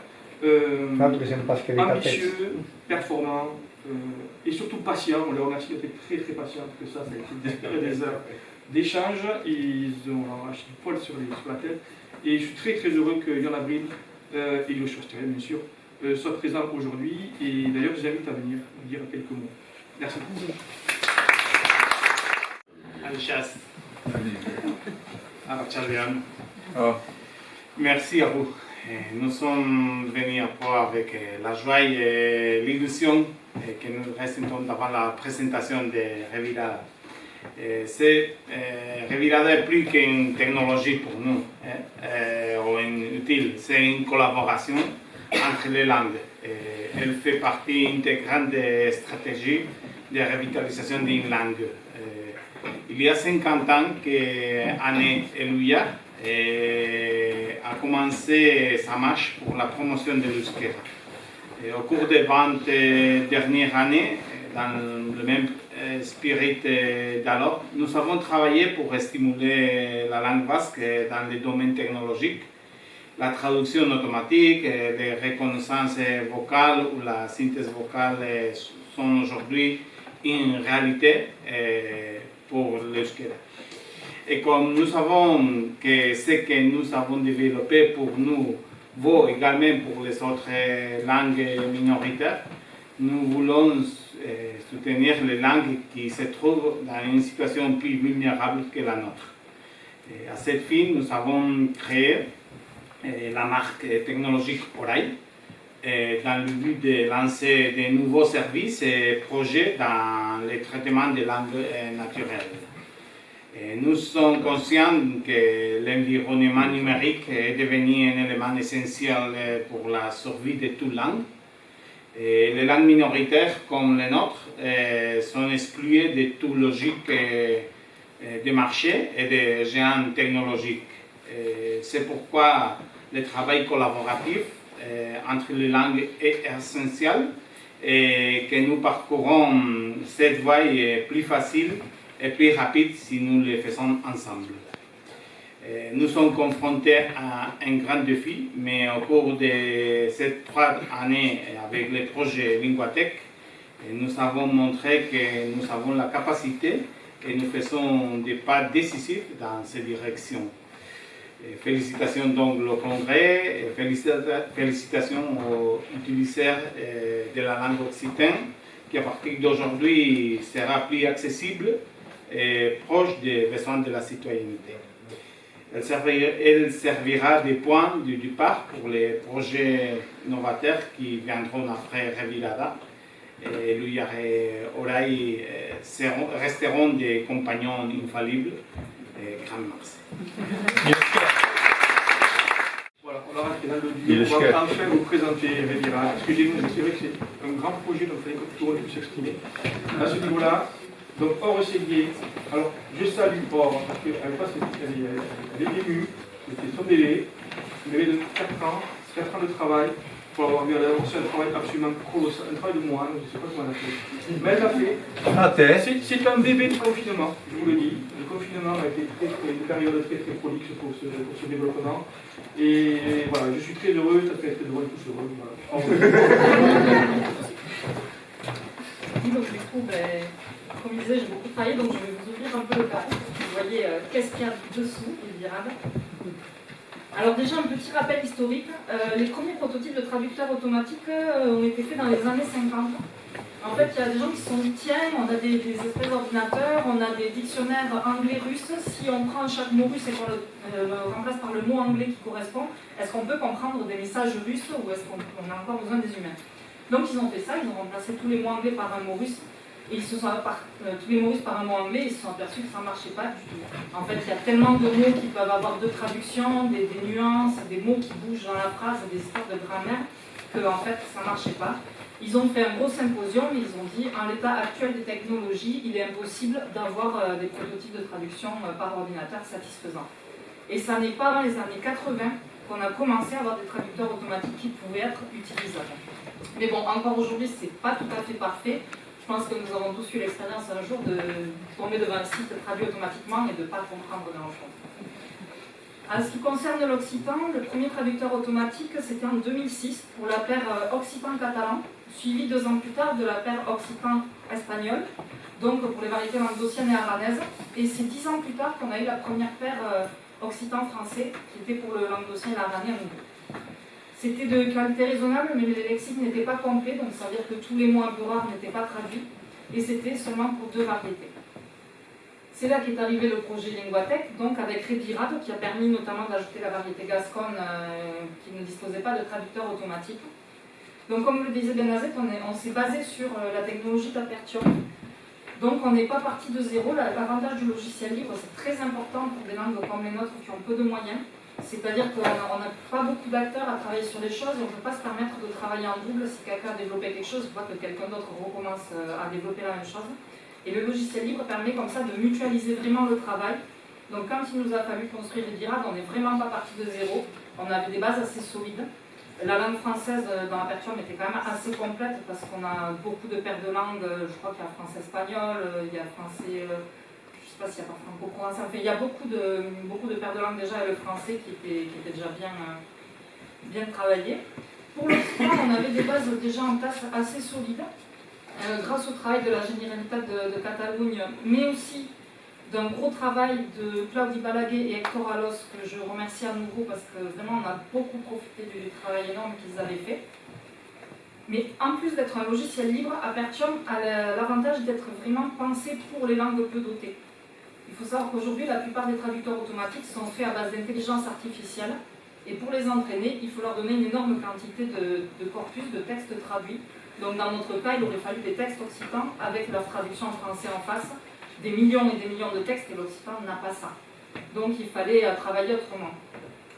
ambitieux, performant, et surtout patient. On les remercie d'être très patient, parce que ça a été des heures d'échange, ils ont arraché du poil sur la tête, et je suis très heureux que Yann Avril et le Chostel, bien sûr, soit présent aujourd'hui, et d'ailleurs je vous invite à venir dire quelques mots. Merci. Merci à vous. Nous sommes venus avec la joie et l'illusion que nous ressentons devant la présentation de Revirada. Revirada est plus qu'une technologie pour nous, ou un outil, c'est une collaboration entre les langues. Elle fait partie intégrante des stratégies de revitalisation d'une langue. Il y a 50 ans qu'Anne Elouillard a commencé sa marche pour la promotion de l'euskera. Au cours des 20 dernières années, dans le même spirit d'alors, nous avons travaillé pour stimuler la langue basque dans les domaines technologiques. La traduction automatique, les reconnaissances vocales ou la synthèse vocale sont aujourd'hui une réalité pour l'euskera. Et comme nous savons que ce que nous avons développé pour nous vaut également pour les autres langues minoritaires, nous voulons soutenir les langues qui se trouvent dans une situation plus vulnérable que la nôtre. Et à cette fin, nous avons créé la marque technologique Orai, dans le but de lancer de nouveaux services et projets dans le traitement des langues naturelles. Et nous sommes conscients que l'environnement numérique est devenu un élément essentiel pour la survie de toute langue. Et les langues minoritaires comme les nôtres sont excluées de toute logique de marché et de géants technologiques. C'est pourquoi le travail collaboratif entre les langues est essentiel et que nous parcourons cette voie est plus facile et plus rapide si nous le faisons ensemble. Nous sommes confrontés à un grand défi, mais au cours de ces 3 années avec le projet Linguatech, nous avons montré que nous avons la capacité et nous faisons des pas décisifs dans cette direction. Félicitations donc au Congrès, félicitations aux utilisateurs de la langue occitane, qui à partir d'aujourd'hui sera plus accessible et proche des besoins de la citoyenneté. Elle servira de point de départ pour les projets novateurs qui viendront après Revirada. Elouillard et Orai resteront des compagnons infaillibles. Grand merci. Voilà, on va rentrer dans le dur. On va enfin vous présenter Revirada. Excusez-nous, mais c'est vrai que c'est un grand projet, donc il fallait que tout le monde puisse s'exprimer. À ce niveau-là, donc Or Séguier, alors je salue Or, parce qu'elle est émue, c'était son bébé de 4 ans de travail, pour avoir vu, elle a reçu un travail absolument colossal, un travail de moi, je ne sais pas comment elle a fait. Mais elle l'a fait. C'est un bébé de confinement, je vous le dis. Le confinement a été une période très très prolixe pour ce développement. Et voilà, je suis très heureux, ça fait très heureux, tous heureux. Voilà. Donc du coup, comme je disais, j'ai beaucoup travaillé, donc je vais vous ouvrir un peu le carré. Vous voyez qu'est-ce qu'il y a dessous, Edirad. Alors déjà, un petit rappel historique. Les premiers prototypes de traducteurs automatiques ont été faits dans les années 50. En fait, il y a des gens qui se sont dit, tiens, on a des espèces d'ordinateurs, on a des dictionnaires anglais-russes. Si on prend chaque mot russe et qu'on le remplace par le mot anglais qui correspond, est-ce qu'on peut comprendre des messages russes ou est-ce qu'on a encore besoin des humains? Donc ils ont fait ça, ils ont remplacé tous les mots anglais par un mot russe. Et ils se sont tous les mots russes par un mot anglais, ils se sont aperçus que ça ne marchait pas du tout. En fait, il y a tellement de mots qui peuvent avoir deux traductions, des nuances, des mots qui bougent dans la phrase, des histoires de grammaire, que en fait, ça ne marchait pas. Ils ont fait un gros symposium et ils ont dit, en l'état actuel des technologies, il est impossible d'avoir des prototypes de traduction par ordinateur satisfaisants. Et ça n'est pas dans les années 80 qu'on a commencé à avoir des traducteurs automatiques qui pouvaient être utilisables. Mais bon, encore aujourd'hui, ce n'est pas tout à fait parfait. Je pense que nous avons tous eu l'expérience un jour de tomber devant un site traduit automatiquement et de ne pas comprendre grand-chose. En ce qui concerne l'occitan, le premier traducteur automatique, c'était en 2006 pour la paire occitan-catalan, suivi 2 ans plus tard de la paire occitan-espagnol, donc pour les variétés languedociennes et aranaises. Et c'est 10 ans plus tard qu'on a eu la première paire occitan-français, qui était pour le languedocien et l'aranais à nouveau. C'était de qualité raisonnable, mais les lexiques n'étaient pas complets, donc ça veut dire que tous les mots un peu rares n'étaient pas traduits, et c'était seulement pour 2 variétés. C'est là qu'est arrivé le projet Linguatec, donc avec Redirad, qui a permis notamment d'ajouter la variété gasconne qui ne disposait pas de traducteur automatique. Donc comme le disait Benazet, on s'est basé sur la technologie d'Aperture. Donc on n'est pas parti de zéro. L'avantage du logiciel libre, c'est très important pour des langues comme les nôtres qui ont peu de moyens. C'est-à-dire qu'on n'a pas beaucoup d'acteurs à travailler sur les choses et on ne peut pas se permettre de travailler en double. Si quelqu'un a développé quelque chose, il faut que quelqu'un d'autre recommence à développer la même chose. Et le logiciel libre permet comme ça de mutualiser vraiment le travail. Donc quand il nous a fallu construire Edirad, on n'est vraiment pas parti de zéro. On avait des bases assez solides. La langue française dans l'Aperture était quand même assez complète parce qu'on a beaucoup de paires de langues. Je crois qu'il y a français-espagnol, il y a français... je ne sais pas s'il y a pas franco-provençal, enfin, il y a beaucoup de paires de langues déjà et le français qui était déjà bien travaillé. Pour l'occitan, on avait des bases déjà en place assez solides, grâce au travail de la Generalitat de Catalogne, mais aussi d'un gros travail de Claudi Balaguer et Hector Alos, que je remercie à nouveau parce que vraiment on a beaucoup profité du travail énorme qu'ils avaient fait. Mais en plus d'être un logiciel libre, Aperture a l'avantage d'être vraiment pensé pour les langues peu dotées. Il faut savoir qu'aujourd'hui, la plupart des traducteurs automatiques sont faits à base d'intelligence artificielle. Et pour les entraîner, il faut leur donner une énorme quantité de corpus, de textes traduits. Donc dans notre cas, il aurait fallu des textes occitans avec leur traduction en français en face, des millions et des millions de textes, et l'occitan n'a pas ça. Donc il fallait travailler autrement.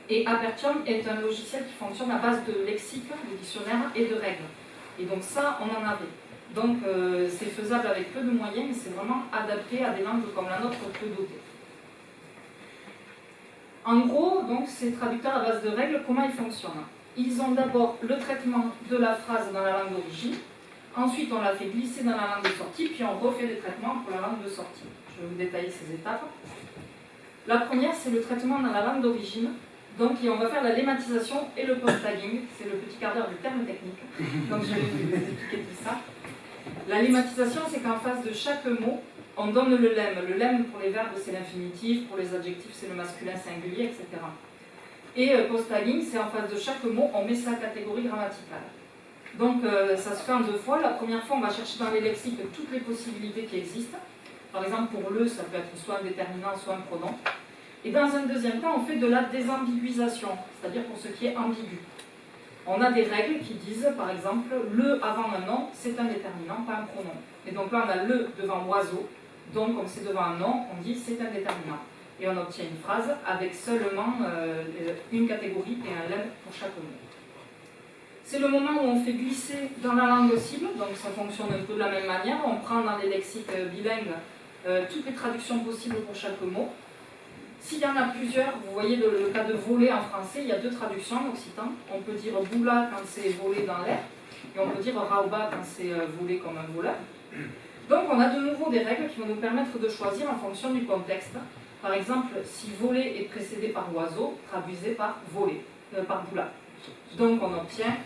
Et Aperture est un logiciel qui fonctionne à base de lexique, de dictionnaire et de règles. Et donc ça, on en avait. Donc c'est faisable avec peu de moyens, mais c'est vraiment adapté à des langues comme la nôtre peu dotées. En gros, donc, ces traducteurs à base de règles, comment ils fonctionnent? Ils ont d'abord le traitement de la phrase dans la langue d'origine, ensuite on la fait glisser dans la langue de sortie, puis on refait des traitements pour la langue de sortie. Je vais vous détailler ces étapes. La première, c'est le traitement dans la langue d'origine. Donc on va faire la lématisation et le post-tagging, c'est le petit quart d'heure du terme technique. Donc je vais vous expliquer tout ça. La lématisation, c'est qu'en face de chaque mot, on donne le lemme. Le lemme pour les verbes, c'est l'infinitif, pour les adjectifs, c'est le masculin singulier, etc. Et post-tagging, c'est en face de chaque mot, on met sa catégorie grammaticale. Donc ça se fait en 2 fois. La première fois, on va chercher dans les lexiques toutes les possibilités qui existent. Par exemple, pour le, ça peut être soit un déterminant, soit un pronom. Et dans un deuxième temps, on fait de la désambiguisation, c'est-à-dire pour ce qui est ambigu. On a des règles qui disent, par exemple, le avant un nom, c'est un déterminant, pas un pronom. Et donc là, on a le devant oiseau, donc comme c'est devant un nom, on dit c'est un déterminant. Et on obtient une phrase avec seulement une catégorie et un lemme pour chaque mot. C'est le moment où on fait glisser dans la langue cible, donc ça fonctionne un peu de la même manière. On prend dans les lexiques bilingues toutes les traductions possibles pour chaque mot. S'il y en a plusieurs, vous voyez le cas de voler en français, il y a deux traductions en occitan. On peut dire boula quand c'est voler dans l'air, et on peut dire rauba quand c'est voler comme un voleur. Donc on a de nouveau des règles qui vont nous permettre de choisir en fonction du contexte. Par exemple, si voler est précédé par oiseau, traduisez par voler, par boula. Donc on obtient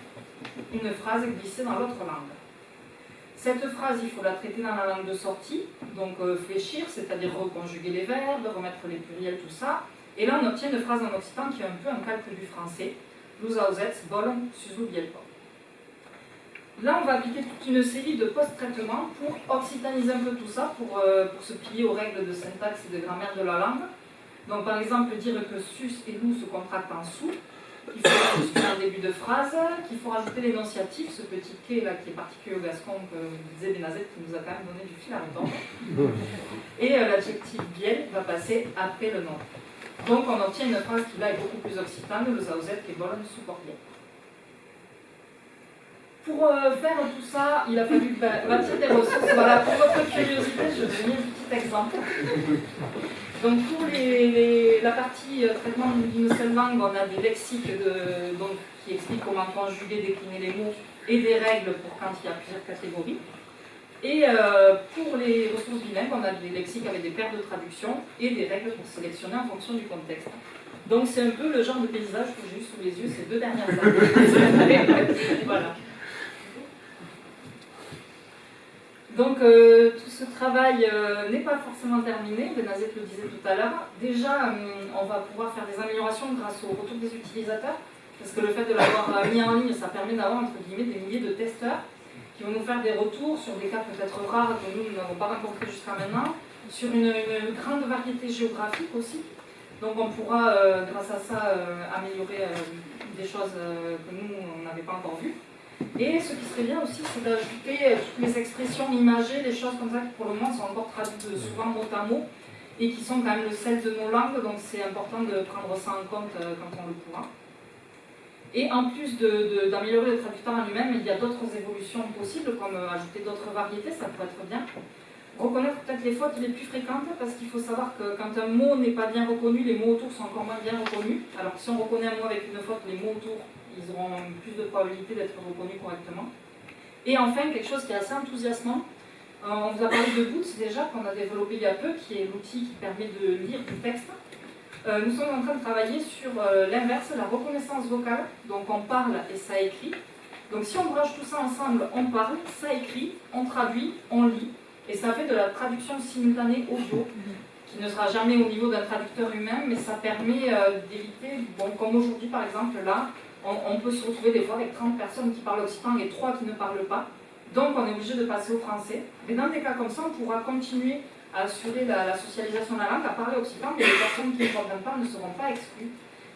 une phrase glissée dans l'autre langue. Cette phrase, il faut la traiter dans la langue de sortie, donc fléchir, c'est-à-dire reconjuguer les verbes, remettre les pluriels, tout ça. Et là, on obtient une phrase en occitan qui est un peu un calque du français. Vous auzets, bol, suzu, bielpo. Là, on va appliquer toute une série de post-traitements pour occitaniser un peu tout ça, pour se plier aux règles de syntaxe et de grammaire de la langue. Donc, par exemple, dire que sus et lou se contractent en sous. Il faut rajouter un début de phrase, qu'il faut rajouter l'énonciatif, ce petit quai là qui est particulier au gascon que disait Benazet, qui nous a quand même donné du fil à retordre. Et l'adjectif biel va passer après le nom. Donc on obtient une phrase qui là est beaucoup plus occitane, le zauzet qui est bolon support bien. Pour faire tout ça, il a fallu bâtir des ressources. Voilà, pour votre curiosité, je vais donner un petit exemple. Donc pour la partie traitement d'une seule langue, on a des lexiques qui expliquent comment conjuguer, décliner les mots et des règles pour quand il y a plusieurs catégories. Et pour les ressources bilingues, on a des lexiques avec des paires de traduction et des règles pour sélectionner en fonction du contexte. Donc c'est un peu le genre de paysage que j'ai eu sous les yeux ces 2 dernières années. Voilà. Donc tout ce travail n'est pas forcément terminé, Benazet le disait tout à l'heure. Déjà, on va pouvoir faire des améliorations grâce au retour des utilisateurs, parce que le fait de l'avoir mis en ligne, ça permet d'avoir entre guillemets des milliers de testeurs qui vont nous faire des retours sur des cas peut-être rares que nous n'avons pas rencontrés jusqu'à maintenant, sur une grande variété géographique aussi. Donc on pourra, grâce à ça, améliorer des choses que nous, on n'avait pas encore vues. Et ce qui serait bien aussi, c'est d'ajouter toutes les expressions imagées, les choses comme ça qui pour le moment sont encore traduites souvent mot à mot et qui sont quand même le sel de nos langues, donc c'est important de prendre ça en compte quand on le pourra. Et en plus d'améliorer le traducteur en lui-même, il y a d'autres évolutions possibles, comme ajouter d'autres variétés, ça pourrait être bien. Reconnaître peut-être les fautes les plus fréquentes, parce qu'il faut savoir que quand un mot n'est pas bien reconnu, les mots autour sont encore moins bien reconnus. Alors que si on reconnaît un mot avec une faute, les mots autour, ils auront plus de probabilité d'être reconnus correctement. Et enfin, quelque chose qui est assez enthousiasmant, on vous a parlé de Boots déjà, qu'on a développé il y a peu, qui est l'outil qui permet de lire du texte. Nous sommes en train de travailler sur l'inverse, la reconnaissance vocale. Donc on parle et ça écrit. Donc si on branche tout ça ensemble, on parle, ça écrit, on traduit, on lit. Et ça fait de la traduction simultanée audio, qui ne sera jamais au niveau d'un traducteur humain, mais ça permet d'éviter, bon, comme aujourd'hui par exemple, là, on peut se retrouver des fois avec 30 personnes qui parlent occitan et 3 qui ne parlent pas. Donc on est obligé de passer au français. Mais dans des cas comme ça, on pourra continuer à assurer la socialisation de la langue, à parler occitan, mais les personnes qui ne comprennent pas ne seront pas exclues.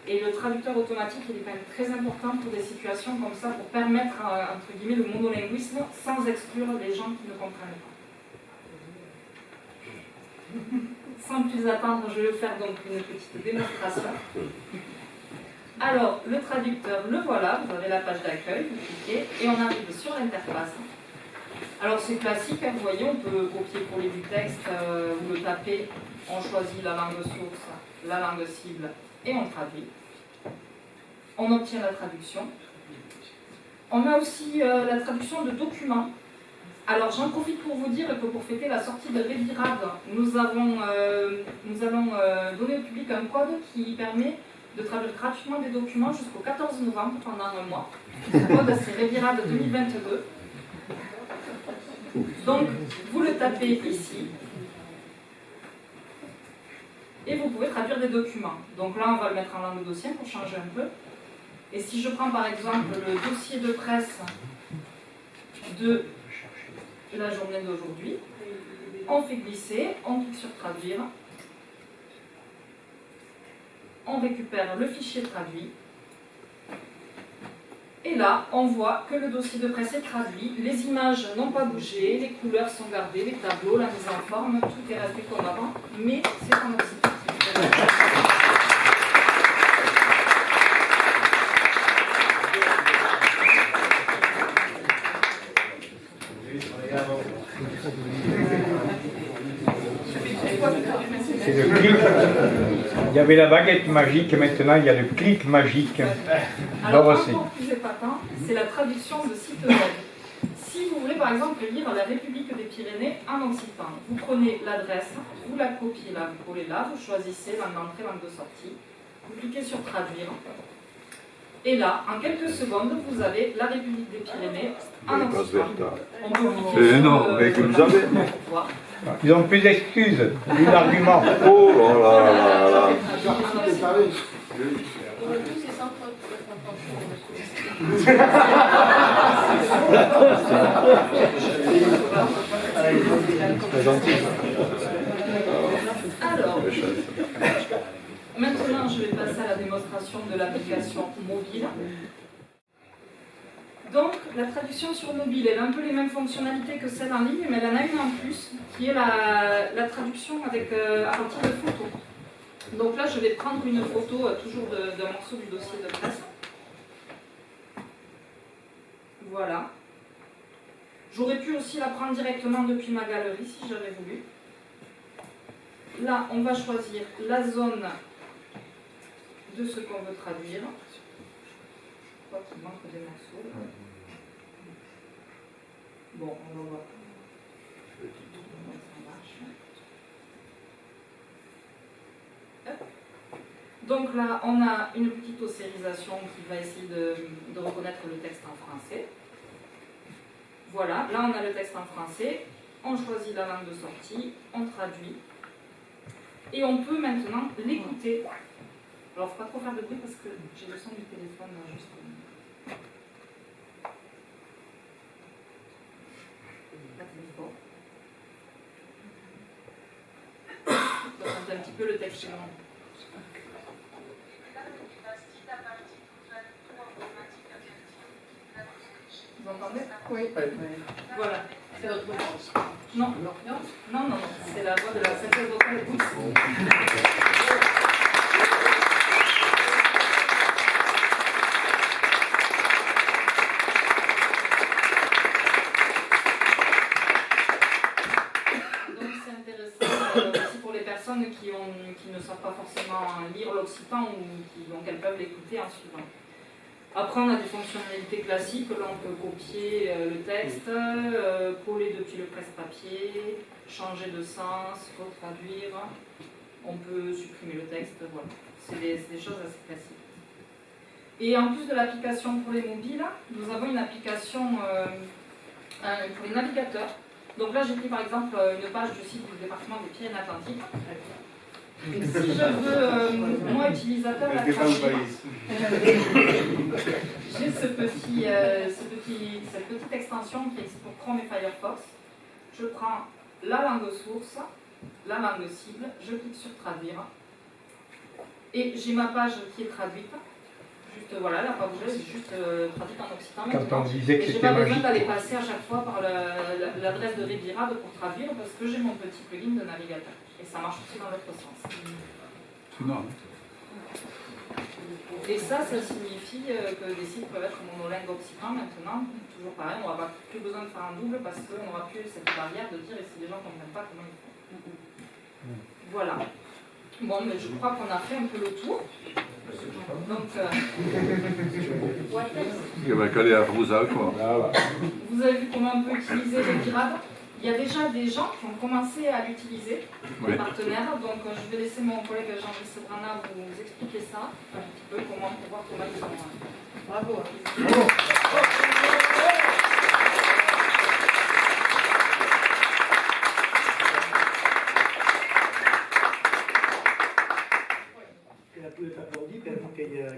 Et le traducteur automatique, il est quand même très important pour des situations comme ça, pour permettre, entre guillemets, le monolinguisme sans exclure les gens qui ne comprennent pas. Sans plus attendre, je vais faire donc une petite démonstration. Alors, le traducteur, le voilà, vous avez la page d'accueil, vous cliquez, et on arrive sur l'interface. Alors c'est classique, vous voyez, on peut copier-coller du texte, vous le tapez, on choisit la langue source, la langue cible, et on traduit. On obtient la traduction. On a aussi la traduction de documents. Alors j'en profite pour vous dire que pour fêter la sortie de Revirad, nous allons donner au public un code qui permet de traduire gratuitement des documents jusqu'au 14 novembre pendant un mois. Ce code c'est Revirad 2022. Donc vous le tapez ici et vous pouvez traduire des documents. Donc là on va le mettre en langue dossier pour changer un peu. Et si je prends par exemple le dossier de presse de la journée d'aujourd'hui, on fait glisser, on clique sur traduire, on récupère le fichier traduit, et là on voit que le dossier de presse est traduit, les images n'ont pas bougé, les couleurs sont gardées, les tableaux, la mise en forme, tout est resté comme avant, mais c'est en occitan. Il avait la baguette magique, et maintenant il y a le clic magique. Alors, Dorothée. encore plus épatant, c'est la traduction de sites web. Si vous voulez par exemple lire La République des Pyrénées en occitan, vous prenez l'adresse, vous la copiez là, vous collez là, vous choisissez langue d'entrée, langue de sortie, vous cliquez sur traduire, et là, en quelques secondes, vous avez La République des Pyrénées en occitan. On peut cliquer sur pour voir. Ils ont plus d'excuses, plus d'arguments. Oh là là là là. C'est sans faute. Alors, maintenant je vais passer à la démonstration de l'application mobile. Donc, la traduction sur mobile, elle a un peu les mêmes fonctionnalités que celle en ligne, mais elle en a une en plus, qui est la traduction avec, à partir de photos. Donc là, je vais prendre une photo toujours d'un morceau du dossier de presse. Voilà. J'aurais pu aussi la prendre directement depuis ma galerie si j'avais voulu. Là, on va choisir la zone de ce qu'on veut traduire. Je crois qu'il manque des morceaux. Bon, on va voir. Comment ça marche. Hop. Donc là, on a une petite ossérisation qui va essayer de reconnaître le texte en français. Voilà, là on a le texte en français, on choisit la langue de sortie, on traduit, et on peut maintenant l'écouter. Alors, il ne faut pas trop faire de bruit parce que j'ai le son du téléphone juste. Là, c'est fort. On va un petit peu le texte chez moi. Vous entendez? Oui. Voilà. C'est votre voix. Non, non, c'est la voix de la synthèse vocale douce. Donc c'est intéressant aussi pour les personnes qui ne savent pas forcément lire l'occitan ou qu'elles peuvent l'écouter en suivant. Après, on a des fonctionnalités classiques. Là, on peut copier le texte, coller depuis le presse-papier, changer de sens, retraduire. On peut supprimer le texte. Voilà. C'est des choses assez classiques. Et en plus de l'application pour les mobiles, nous avons une application pour les navigateurs. Donc là, j'ai pris par exemple une page du site du département des Pyrénées-Atlantiques. Si je veux, moi, utilisateur, la j'ai cette petite extension qui existe pour Chrome et Firefox. Je prends la langue source, la langue cible, je clique sur traduire. Et j'ai ma page qui est traduite. Juste, voilà, elle n'a pas bougé, c'est juste traduite en occitan maintenant. Quand on disait que Et je n'ai c'était pas besoin magique. d'aller passer à chaque fois par l'adresse de Redirad pour traduire parce que j'ai mon petit plugin de navigateur. Et ça marche aussi dans l'autre sens. Non. Et ça signifie que les sites peuvent être monolingues occitan maintenant. Toujours pareil, on n'aura plus besoin de faire un double parce qu'on n'aura plus cette barrière de dire et si les gens ne comprennent pas comment ils font. Voilà. Bon, mais je crois qu'on a fait un peu le tour. Donc, Il va caler à Rouza, quoi. vous avez vu comment on peut utiliser Redirad. Il y a déjà des gens qui ont commencé à l'utiliser, des partenaires. Donc, je vais laisser mon collègue Jean-Louis Sebrana vous expliquer ça un petit peu, pour voir comment ils sont. Bravo.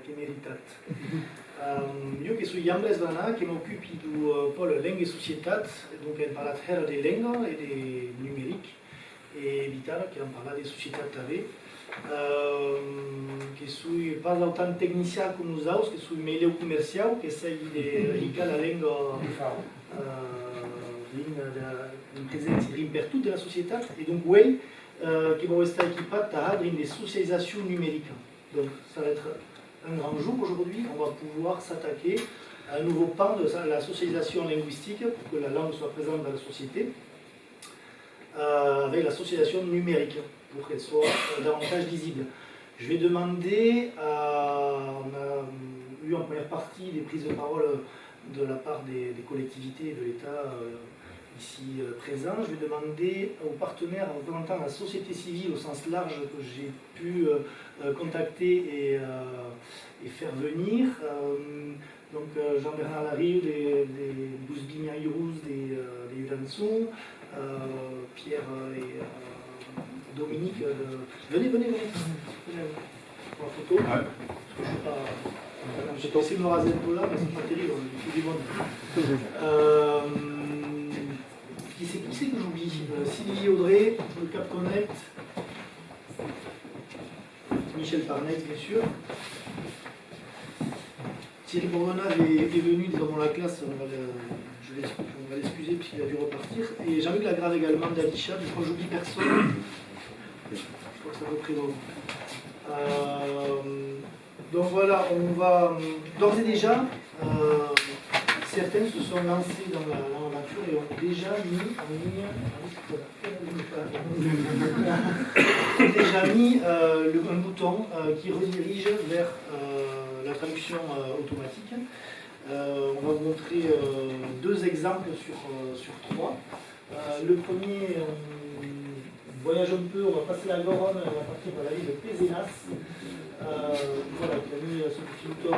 che meritat. Io che sono Jan Blesvana, che mi occupo du pôle langue et sociétat, donc elle parle de langue et de numérique, et Vital qui en parle de sociétat també. Que soy parla autant technicien com nosaltres, que soy meio comercial, que sei de rica la langue din presència per toute la sociétat, et donc oui, qui vont estar équipat d'une des socialisations numériques. Donc ça va être un grand jour aujourd'hui, on va pouvoir s'attaquer à un nouveau pan de la socialisation linguistique pour que la langue soit présente dans la société, avec la socialisation numérique, pour qu'elle soit davantage lisible. Je vais demander on a eu en première partie des prises de parole de la part des collectivités et de l'État ici présents. Je vais demander aux partenaires représentant la société civile au sens large que j'ai pu contacter et faire venir. Donc Jean-Bernard Larrieux des Bousby Mérirouz, des Ulançon, Pierre et Dominique. Venez pour la photo. Ouais. Parce que je sais pas. J'ai essayé de me raser un peu là, mais c'est pas terrible, il faut du monde. Qui c'est que j'oublie? Sylvie Audrey, le Cap Connect, Michel Parnex, bien sûr. Thierry Bourgonave est venu dans la classe, on va l'excuser puisqu'il a dû repartir. Et Jean-Luc Lagrave également d'Alisha, je crois que j'oublie personne. Je crois que ça représente. Donc voilà, on va d'ores et déjà, certaines se sont lancées dans l'aventure et ont déjà mis un bouton qui redirige vers la traduction automatique. On va vous montrer deux exemples sur trois. Le premier, on voyage un peu, on va passer la Garonne, on va partir par la ville de Pézenas. Voilà, qui a mis ce petit bouton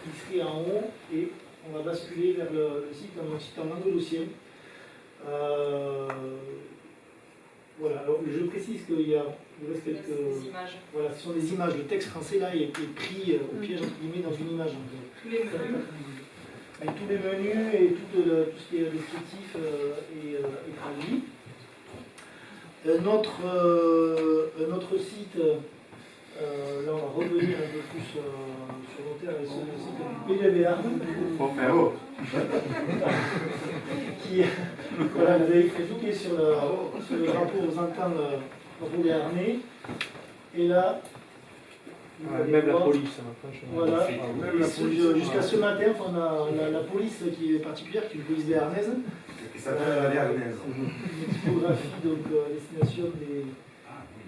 inscrit en haut et on va basculer vers le site en andalusien. Voilà, alors je précise qu'il reste quelques images. Voilà, ce sont des images. Le texte français là est pris au piège entre guillemets dans une image. Tous les menus. Et tous les menus et tout ce qui est descriptif est traduit. Notre site, là on va revenir un peu plus sur nos terres avec le site du PDBA. Qui, voilà, vous avez cliqué sur le drapeau, vous entendez le drapeau béarnais. Et là, même la police, franchement. Voilà, jusqu'à ce matin, on a la police qui est particulière, qui est une police béarnaise. Qui s'appelle la béarnaise. Une typographie, donc destination de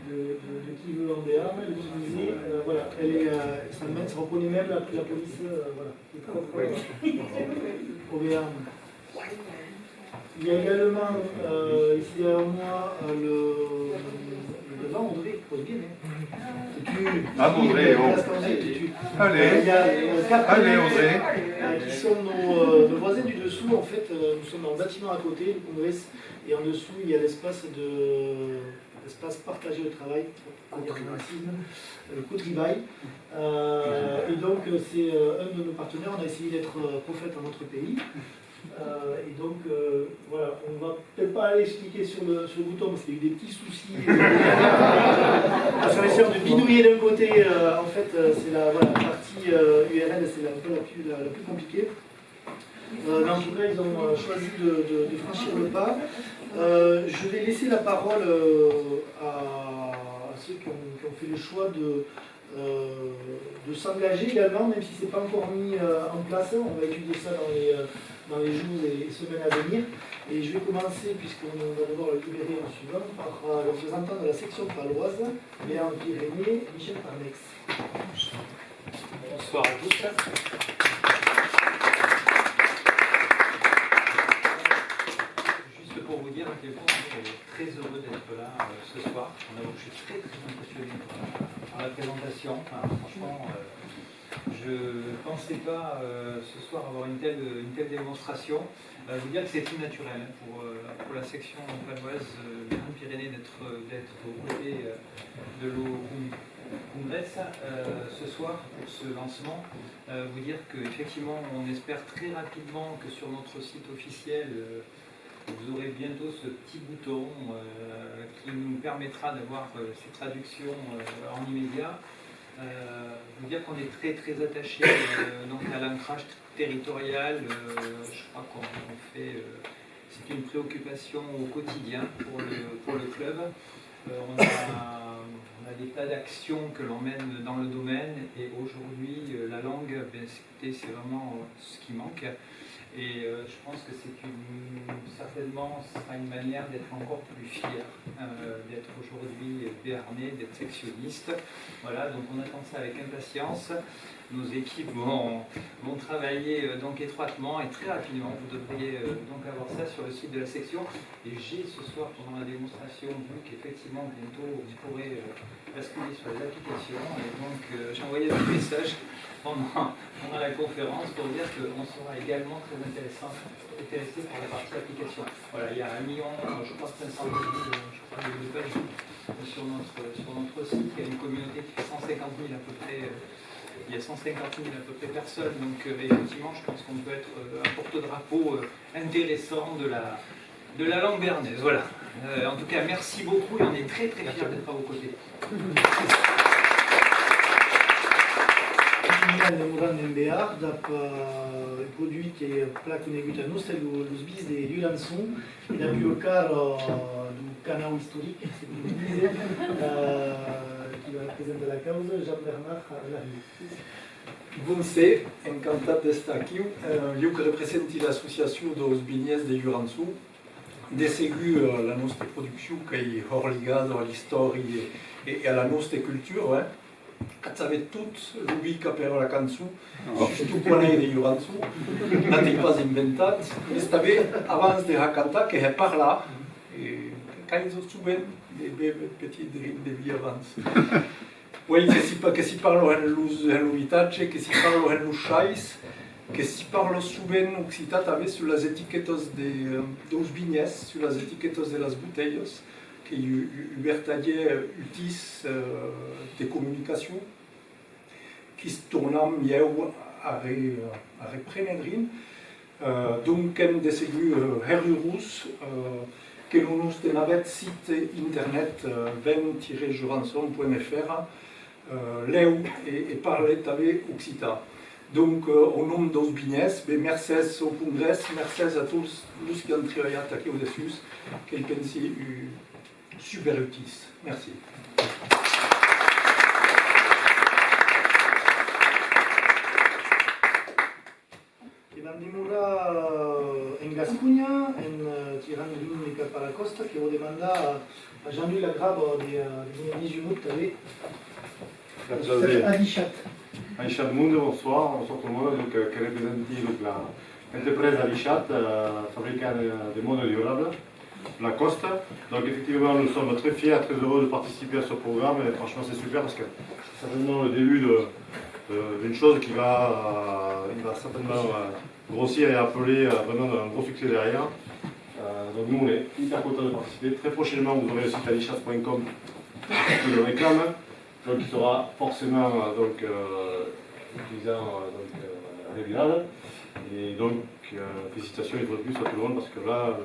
qui veut en Béarn, l'utiliser. Voilà, ça reconnaît même la police, voilà, qui est propre au Béarn. Il y a également ici derrière moi le devant André, pose bien. Ah, André, oh. Allez, il y a quatre allez, André. Qui sont nos voisins du dessous. En fait, nous sommes dans le bâtiment à côté, le Congrès, et en dessous, il y a l'espace partagé de travail, le co-tribail. Et donc, c'est un de nos partenaires. On a essayé d'être prophète dans notre pays. Et donc, voilà, on va peut-être pas aller expliquer sur le bouton parce qu'il y a eu des petits soucis. Ça va essayer de bidouiller d'un côté. En fait, c'est la partie URL, c'est un peu la plus compliquée. Mais en tout cas, ils ont choisi de franchir le pas. Je vais laisser la parole à ceux qui ont fait le choix de s'engager également, même si ce n'est pas encore mis en place. On va étudier ça dans les jours et semaines à venir. Et je vais commencer, puisqu'on va devoir le libérer en suivant, par le représentant de la section paloise, Béarn-Pyrénées, Michel Parnex. Bonsoir à tous. Juste pour vous dire à quel point on est très heureux d'être là ce soir. Je suis très impressionné par la présentation. Enfin, franchement, je ne pensais pas ce soir avoir une telle démonstration. Vous dire que c'est tout naturel pour la section paloise Béarn-Pyrénées d'être aux côtés de l'O-Congrès ce soir pour ce lancement. Vous dire qu'effectivement, on espère très rapidement que sur notre site officiel, vous aurez bientôt ce petit bouton qui nous permettra d'avoir ces traductions en immédiat. Vous dire qu'on est très très attaché donc à l'ancrage territorial. Je crois qu'on fait, c'est une préoccupation au quotidien pour le club. On a des tas d'actions que l'on mène dans le domaine et aujourd'hui la langue ben, écoutez, c'est vraiment ce qui manque. Et je pense que c'est certainement sera une manière d'être encore plus fier, d'être aujourd'hui béarnais, d'être sectionniste. Voilà, donc on attend ça avec impatience. Nos équipes vont travailler donc étroitement et très rapidement. Vous devriez donc avoir ça sur le site de la section. Et j'ai ce soir pendant la démonstration vu qu'effectivement bientôt vous pourrez basculer sur les applications. Et donc j'ai envoyé un message pendant la conférence pour dire qu'on sera également très intéressé par la partie application. Voilà, il y a 1 million, je crois 500 000 de pages sur notre site. Il y a une communauté qui fait 150 000 à peu près. Il y a 150 000 à peu près personnes, donc effectivement, je pense qu'on peut être un porte-drapeau intéressant de la langue béarnaise. Voilà. En tout cas, merci beaucoup et on est très très fiers d'être à vos côtés. in Béar, produit qui est plaque conegut a nous, c'est le bis de Lulançon, et la biocar du canal historique, c'est ce que vous disiez, qui va représenter la cause, Jean-Bernard Larry. Bun ser, encantat d'estar aquí. Jo que representi l'associació dos vinyers de Jurançon, de segur la nostra producció que hi hor ligada a l'història i a la nostra cultura. Savet tots l'ubica per la cançó, justo quan è de Jurançon, no t'he pas inventat, mais també abans de cantar que he parlat, quand ils ont souvent des petits drins de vie abans. Oui, que si parlo en l'habitatge, que si parlo en l'uixais, que si parlo souvent occitat també sur les etiquetes dos vinyes, sur les etiquetes de les botelles, que vertailler utis de communication, qui se tornam mieux a reprendre. Donc, hem de segur herurus, que nous avons site internet 20-jurançon.fr, leu et parler també occitan. Donc, au nom dos vignes, merci au congrès, merci à tous ceux qui ont travaillé aquí au-dessus, que je pense super utile. Merci. Demandem en Gascunya, en tirant l'hymne cap a la costa, que vau demandar a Jean-Louis Lagrave de 18 minutes també. Adichat. Adichat Mundo, bonsoir tout le monde, donc, qui représente l'entreprise Adichat, fabricant des modes durables, la Costa. Donc effectivement, nous sommes très fiers, très heureux de participer à ce programme et franchement c'est super parce que c'est certainement le début d'une chose qui va certainement grossir et appeler vraiment un gros succès derrière. Donc nous on est hyper contents de participer. Très prochainement vous aurez le site adichat.com qui le réclame, donc il sera forcément utilisant réglable. Et donc félicitations une fois de plus à tout le monde parce que là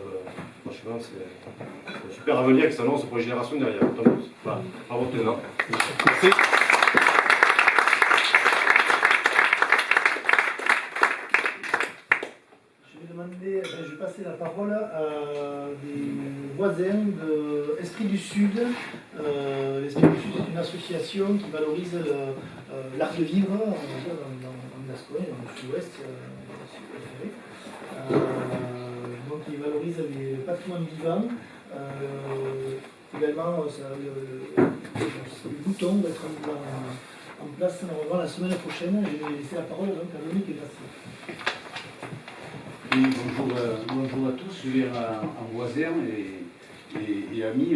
franchement c'est un super avenir qui s'annonce pour les générations derrière. Voilà, bravo tout le monde. Merci. Je vais passer la parole à des voisins de Esprit du Sud. L'Esprit du Sud est une association qui valorise l'art de vivre en Gascogne, dans le sud-ouest. Donc il valorise les patrimoines vivants. Également, le bouton va être en place normalement la semaine prochaine. Je vais laisser la parole donc à Dominique et Bastien. Oui, bonjour à tous, je viens en voisin et amis,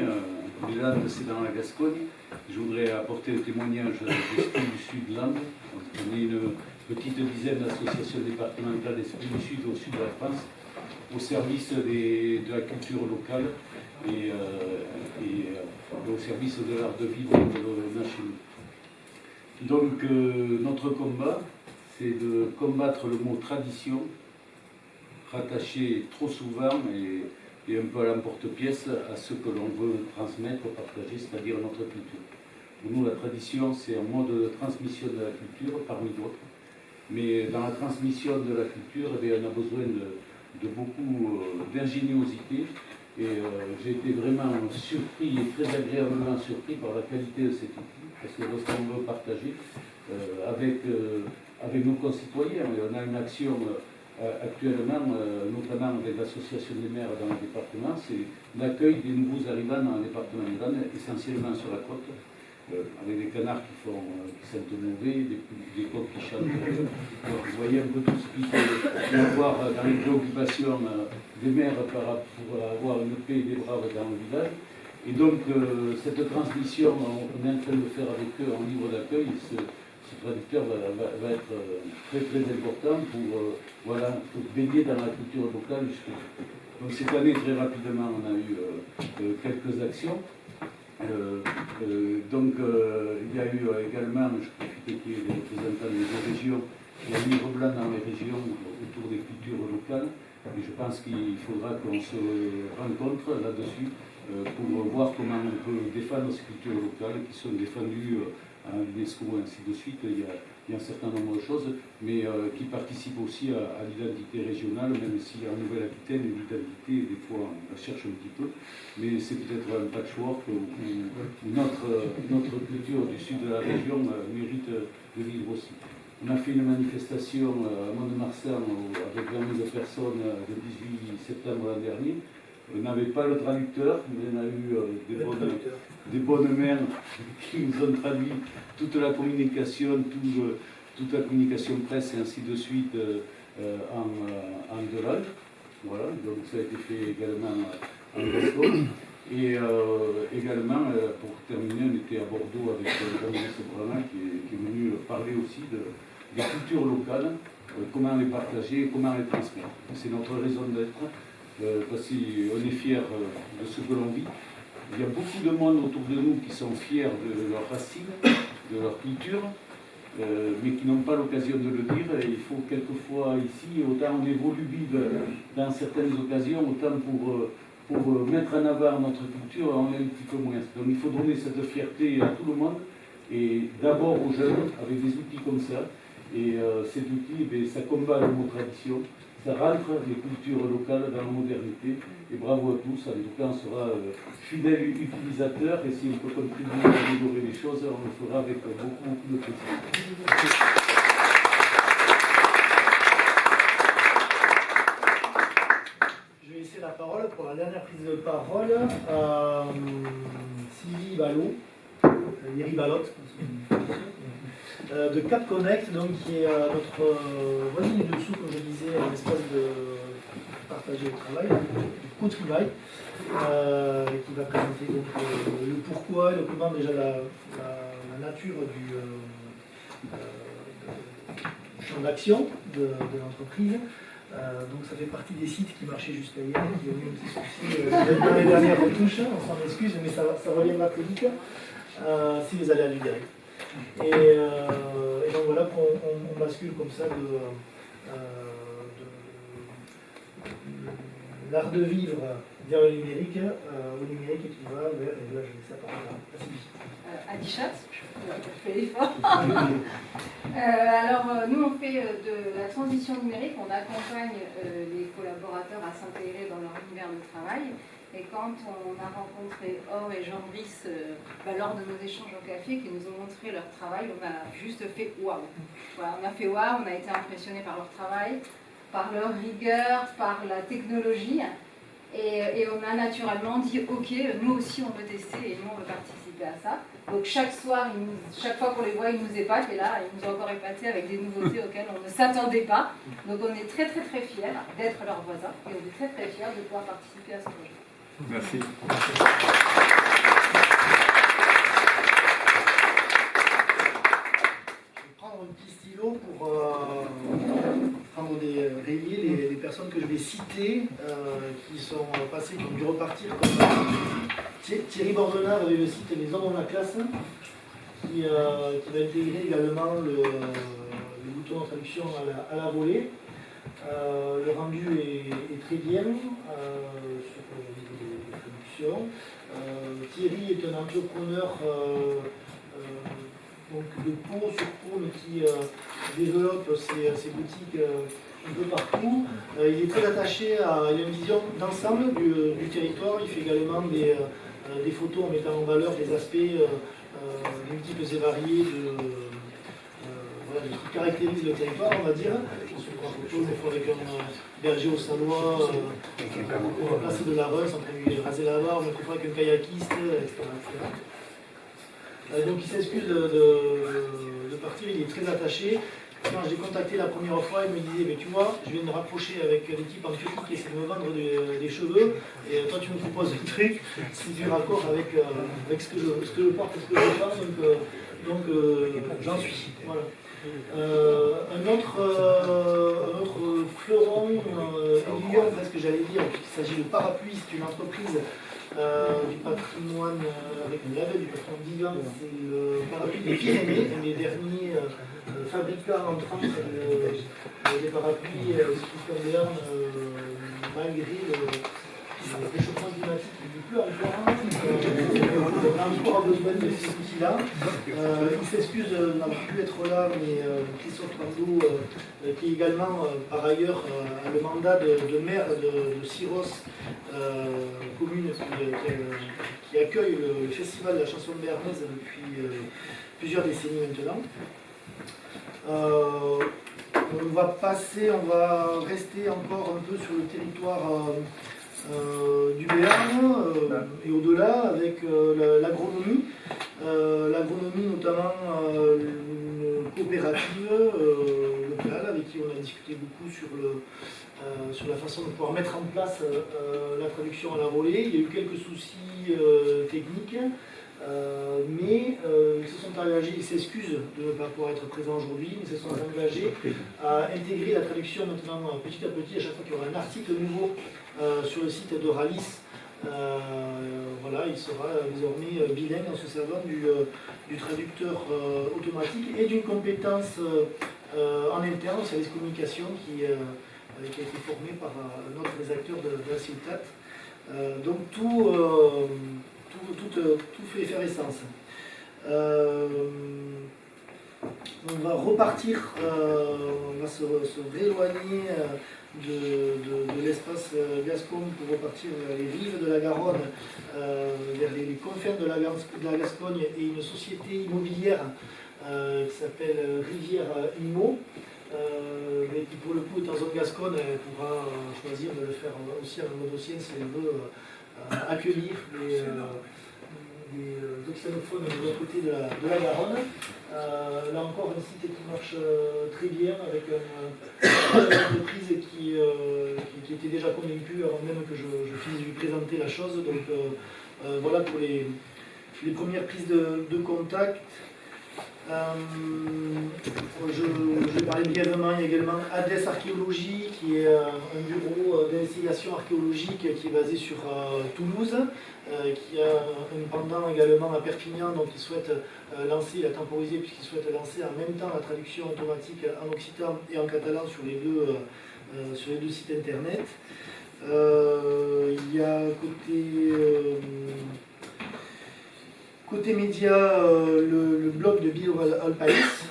les Landes c'est dans la Gascogne. Je voudrais apporter le témoignage d'Esprit du Sud Landes. On est une petite dizaine d'associations départementales d'Esprit du Sud au sud de la France, au service de la culture locale et au service de l'art de vivre de l'ONU. Donc notre combat, c'est de combattre le mot tradition, rattaché trop souvent et un peu à l'emporte-pièce à ce que l'on veut transmettre, partager, c'est-à-dire notre culture. Pour nous, la tradition, c'est un mode de transmission de la culture, parmi d'autres. Mais dans la transmission de la culture, on a besoin de beaucoup d'ingéniosité. Et j'ai été vraiment surpris et très agréablement surpris par la qualité de cet outil. Parce que lorsqu'on veut partager avec avec nos concitoyens. Et on a une action actuellement, notamment avec l'association des maires dans le département, c'est l'accueil des nouveaux arrivants dans le département de l'Isère, essentiellement sur la côte, avec des canards qui sentent mauvais, des coqs qui chantent. Donc, vous voyez un peu tout ce qu'il faut y avoir dans les préoccupations des maires pour avoir une paix et des braves dans le village. Et donc, cette transmission, on est en train de le faire avec eux en livre d'accueil. Ce traducteur va être très très important pour baigner dans la culture locale jusqu'au bout. Donc cette année, très rapidement, on a eu quelques actions. Donc il y a eu également, je profite qu'il y ait des représentants des régions, il y a un livre blanc dans les régions autour des cultures locales. Et je pense qu'il faudra qu'on se rencontre là-dessus pour voir comment on peut défendre ces cultures locales qui sont défendues à l'UNESCO et ainsi de suite. Il y a un certain nombre de choses, mais qui participent aussi à l'identité régionale, même si en Nouvelle-Aquitaine, l'identité, des fois, on la cherche un petit peu, mais c'est peut-être un patchwork où notre culture du sud de la région mérite de vivre aussi. On a fait une manifestation à Mont-de-Marsan avec 20 000 personnes le 18 septembre l'an dernier. On n'avait pas le traducteur, mais on a eu des bonnes mères qui nous ont traduit toute la communication, toute la communication presse et ainsi de suite en deux langues. Voilà, donc ça a été fait également en Gascogne. Et également, pour terminer, on était à Bordeaux avec Jean-Brice Brana qui est venu parler aussi des cultures locales, comment les partager, comment les transmettre. C'est notre raison d'être. Parce qu'on est fiers de ce que l'on vit. Il y a beaucoup de monde autour de nous qui sont fiers de leurs racines, de leur culture, mais qui n'ont pas l'occasion de le dire. Et il faut quelquefois ici, autant on est volubiles dans certaines occasions, autant pour mettre en avant notre culture, on est un petit peu moins. Donc il faut donner cette fierté à tout le monde, et d'abord aux jeunes, avec des outils comme ça. Et cet outil, ça combat le mot tradition. Ça rentre les cultures locales dans la modernité, et bravo à tous. En tout cas, on sera fidèles utilisateurs, et si on peut contribuer à améliorer les choses, on le fera avec beaucoup de plaisir. Je vais laisser la parole pour la dernière prise de parole à Sylvie Ballot, Miri Balotte, de Cap Connect, donc, qui est notre voisine dessous, comme je disais, un espace de partager le travail, du co-travail, qui va présenter donc, le pourquoi et le comment, déjà la nature du champ d'action de l'entreprise. Donc ça fait partie des sites qui marchaient jusqu'à hier, qui ont eu un petit souci dans les dernières retouches, on s'en excuse, mais ça reviendra très vite si vous allez à du direct. Et donc voilà, on bascule comme ça de l'art de vivre vers le numérique, au numérique et qui va vers, et là je laisse la parole à Sylvie. Adichat, je fais l'effort. Alors nous on fait de la transition numérique, on accompagne les collaborateurs à s'intégrer dans leur univers de travail. Et quand on a rencontré Or et Jean-Brice lors de nos échanges au café, qui nous ont montré leur travail, on a juste fait waouh. Voilà, on a fait waouh, on a été impressionnés par leur travail, par leur rigueur, par la technologie. Et on a naturellement dit ok, nous aussi on veut tester et nous on veut participer à ça. Donc chaque soir, chaque fois qu'on les voit, ils nous épatent, et là ils nous ont encore épatés avec des nouveautés auxquelles on ne s'attendait pas. Donc on est très très très fiers d'être leurs voisins et on est très très fiers de pouvoir participer à ce projet. Merci. Je vais prendre un petit stylo pour rayer les personnes que je vais citer, qui sont passées, qui ont dû repartir, comme Thierry Bordenave avait le site Les Hommes de la classe, qui va intégrer également le bouton de traduction à la volée. Le rendu est très bien sur les traductions. Thierry est un entrepreneur donc de Pau sur Pau, mais qui développe ses boutiques un peu partout. Il est très attaché à une vision d'ensemble du territoire. Il fait également des photos en mettant en valeur des aspects multiples et variés de qui caractérise le territoire, on va dire. On se retrouve des fois avec un berger au Salois, on va placer de la Reuss en train de lui raser la barre, on va confondre avec un kayakiste, etc. Donc il s'excuse de partir, il est très attaché. Quand je l'ai contacté la première fois, il me disait, mais tu vois, je viens de me rapprocher avec l'équipe en Turquie qui essaie de me vendre des cheveux, et toi tu me proposes un truc, c'est du raccord avec ce que je porte et ce que je pense, donc j'en suis. Voilà. Un autre fleuron, aiguillon presque j'allais dire, puisqu'il s'agit de Parapluie, c'est une entreprise du patrimoine, avec le label du patrimoine vivant, c'est le Parapluie des Pyrénées, un des derniers fabricants en France des parapluies ski modernes, malgré le réchauffement climatique qui n'est plus encore. On a encore besoin de ces outils-là. Il s'excuse de n'avoir pu être là, mais Christophe Trando, qui également, par ailleurs, a le mandat de maire de Syros, commune qui accueille le festival de la chanson béarnaise depuis plusieurs décennies maintenant. On va rester encore un peu sur le territoire du Béarn et au-delà avec l'agronomie. L'agronomie, notamment une coopérative locale avec qui on a discuté beaucoup sur la façon de pouvoir mettre en place la traduction à la volée. Il y a eu quelques soucis techniques. Mais ils se sont engagés, ils s'excusent de ne pas pouvoir être présents aujourd'hui, mais se sont engagés à intégrer la traduction maintenant petit à petit, à chaque fois qu'il y aura un article nouveau sur le site de Ralis. Voilà, il sera désormais bilingue en se servant du traducteur automatique et d'une compétence en interne au service communication qui a été formée par notre des acteurs de la CIUTAT. Donc tout fait effervescence. On va repartir, on va se rééloigner de l'espace gascon pour repartir vers les rives de la Garonne, vers les confins de la Gascogne et une société immobilière qui s'appelle Rivière Immo. Mais qui pour le coup est en zone gasconne, elle pourra choisir de le faire aussi en mode ancien si elle veut accueillir des oxyanophones de l'autre côté de la Garonne. Là encore, un site qui marche très bien, avec une entreprise qui était déjà convaincue avant même que je finisse de lui présenter la chose. Donc voilà pour les premières prises de contact. Je vais parler brièvement, il y a également ADES Archéologie, qui est un bureau d'investigation archéologique qui est basé sur Toulouse, qui a un pendant également à Perpignan, donc il souhaite lancer, il a temporisé puisqu'il souhaite lancer en même temps la traduction automatique en occitan et en catalan sur les deux sites internet. Il y a côté média, le blog de Bill Alpaïs,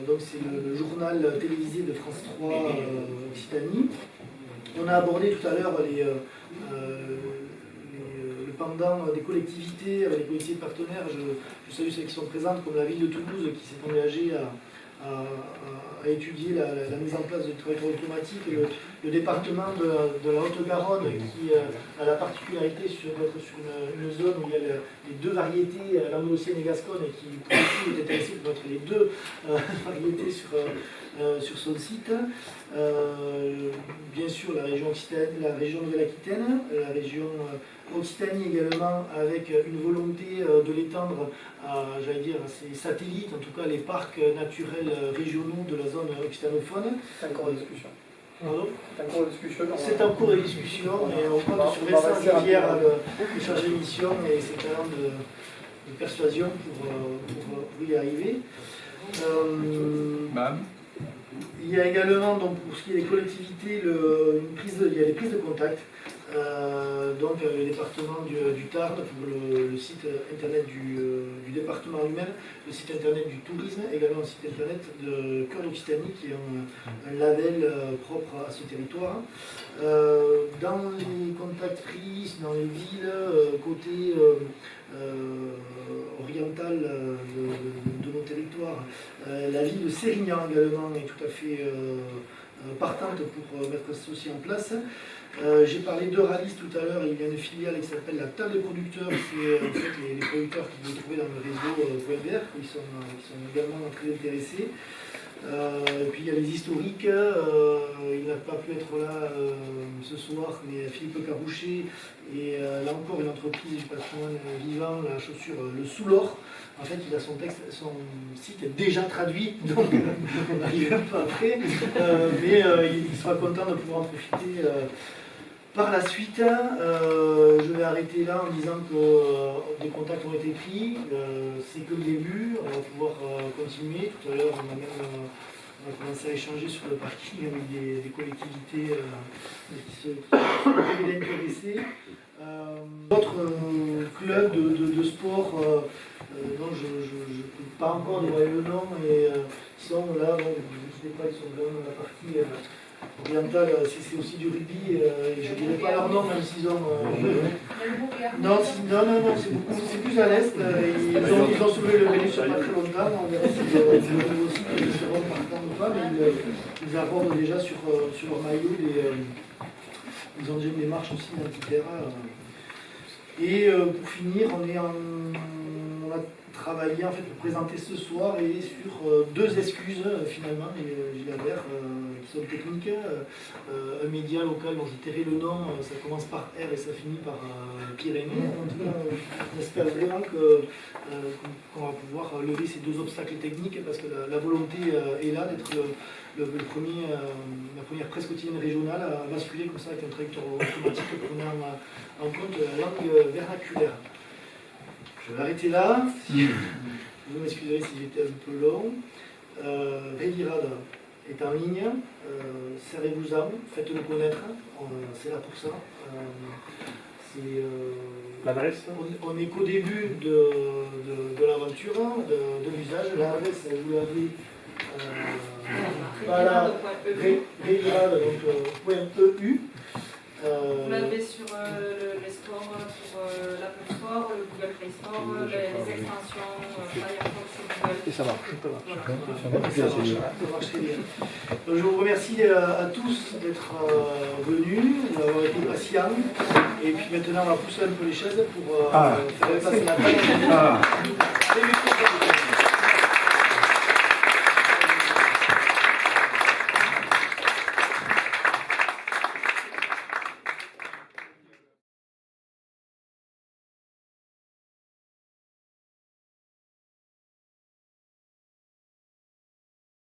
donc c'est le journal télévisé de France 3 Occitanie. On a abordé tout à l'heure le pendant des collectivités, avec les collectivités partenaires. Je salue celles qui sont présentes, comme la ville de Toulouse qui s'est engagée à étudier la mise en place du traducteur automatique, le département de la Haute-Garonne qui a la particularité d'être sur une zone où il y a les deux variétés, languedocienne et gasconne, et qui pour le coup est intéressé pour mettre les deux variétés sur son site. Bien sûr la région Occitanie, la région Nouvelle-Aquitaine, la région Occitanie également, avec une volonté de l'étendre à, j'allais dire, à ses satellites, en tout cas les parcs naturels régionaux de la zone occitanophone. C'est encore en discussion. Pardon ? C'est en cours de discussion. C'est en cours de discussion, et on compte sur Vincent Rivière, le chargé de mission, et ses talents de persuasion pour y arriver. Il y a également, donc, pour ce qui est des collectivités, il y a des prises de contact. donc le département du Tarn pour le site internet du département lui-même, le site internet du tourisme, également le site internet de Cœur d'Occitanie qui est un label propre à ce territoire. Dans les contacts pris dans les villes, côté oriental de nos territoires, la ville de Sérignan également est tout à fait partante pour mettre ceci en place. J'ai parlé d'Euralis tout à l'heure, il y a une filiale qui s'appelle la Table des producteurs, c'est en fait les producteurs que vous trouvez dans le réseau Weber, qui sont également très intéressés. Et puis il y a les historiques, il n'a pas pu être là ce soir, mais Philippe Carouchet et là encore une entreprise du patrimoine vivant, la chaussure Le Soulor. En fait, il a son site est déjà traduit, donc on n'arrive même pas après, mais il sera content de pouvoir en profiter. Par la suite, je vais arrêter là en disant que des contacts ont été pris, c'est que le début, on va pouvoir continuer. Tout à l'heure, on a commencé à échanger sur le parking avec des collectivités qui sont intéressées. D'autres clubs de sport dont je ne peux pas encore dévoiler le nom, mais qui sont là, bon, je ne sais pas, ils sont vraiment dans la partie orientale, c'est aussi du rugby, et je ne dirais pas leur nom, même s'ils ont... Non, c'est plus à l'est, ils ont soulevé le vélo sur pas très longtemps, on verra si aussi qu'ils seront partants ou pas, mais ils abordent déjà sur leur maillot, ils ont déjà une démarche aussi identitaire. Et pour finir, on a travaillé en fait pour présenter ce soir et sur deux excuses finalement, les Gilabert, qui sont techniques. Un média local dont je tairai le nom, ça commence par R et ça finit par Pyrénées. On espère vraiment qu'on va pouvoir lever ces deux obstacles techniques parce que la volonté est là d'être la première presse quotidienne régionale à basculer comme ça avec un traducteur automatique prenant en compte la langue vernaculaire. Je vais arrêter là. Vous m'excuserez si j'étais un peu long. Révirade est en ligne. Servez-vous-en, faites-le connaître. C'est là pour ça. L'adresse on est qu'au début de l'aventure, de l'usage. L'adresse, vous l'avez. Voilà, Révirade, donc .eu. Vous l'avez sur les stores, pour l'Apple Store, le Google Play Store, les extensions Firefox et Google. Et ça marche. Ça marche très bien. Donc, je vous remercie à tous d'être venus, d'avoir été patients. Et puis maintenant, on va pousser un peu les chaises pour faire passer la table.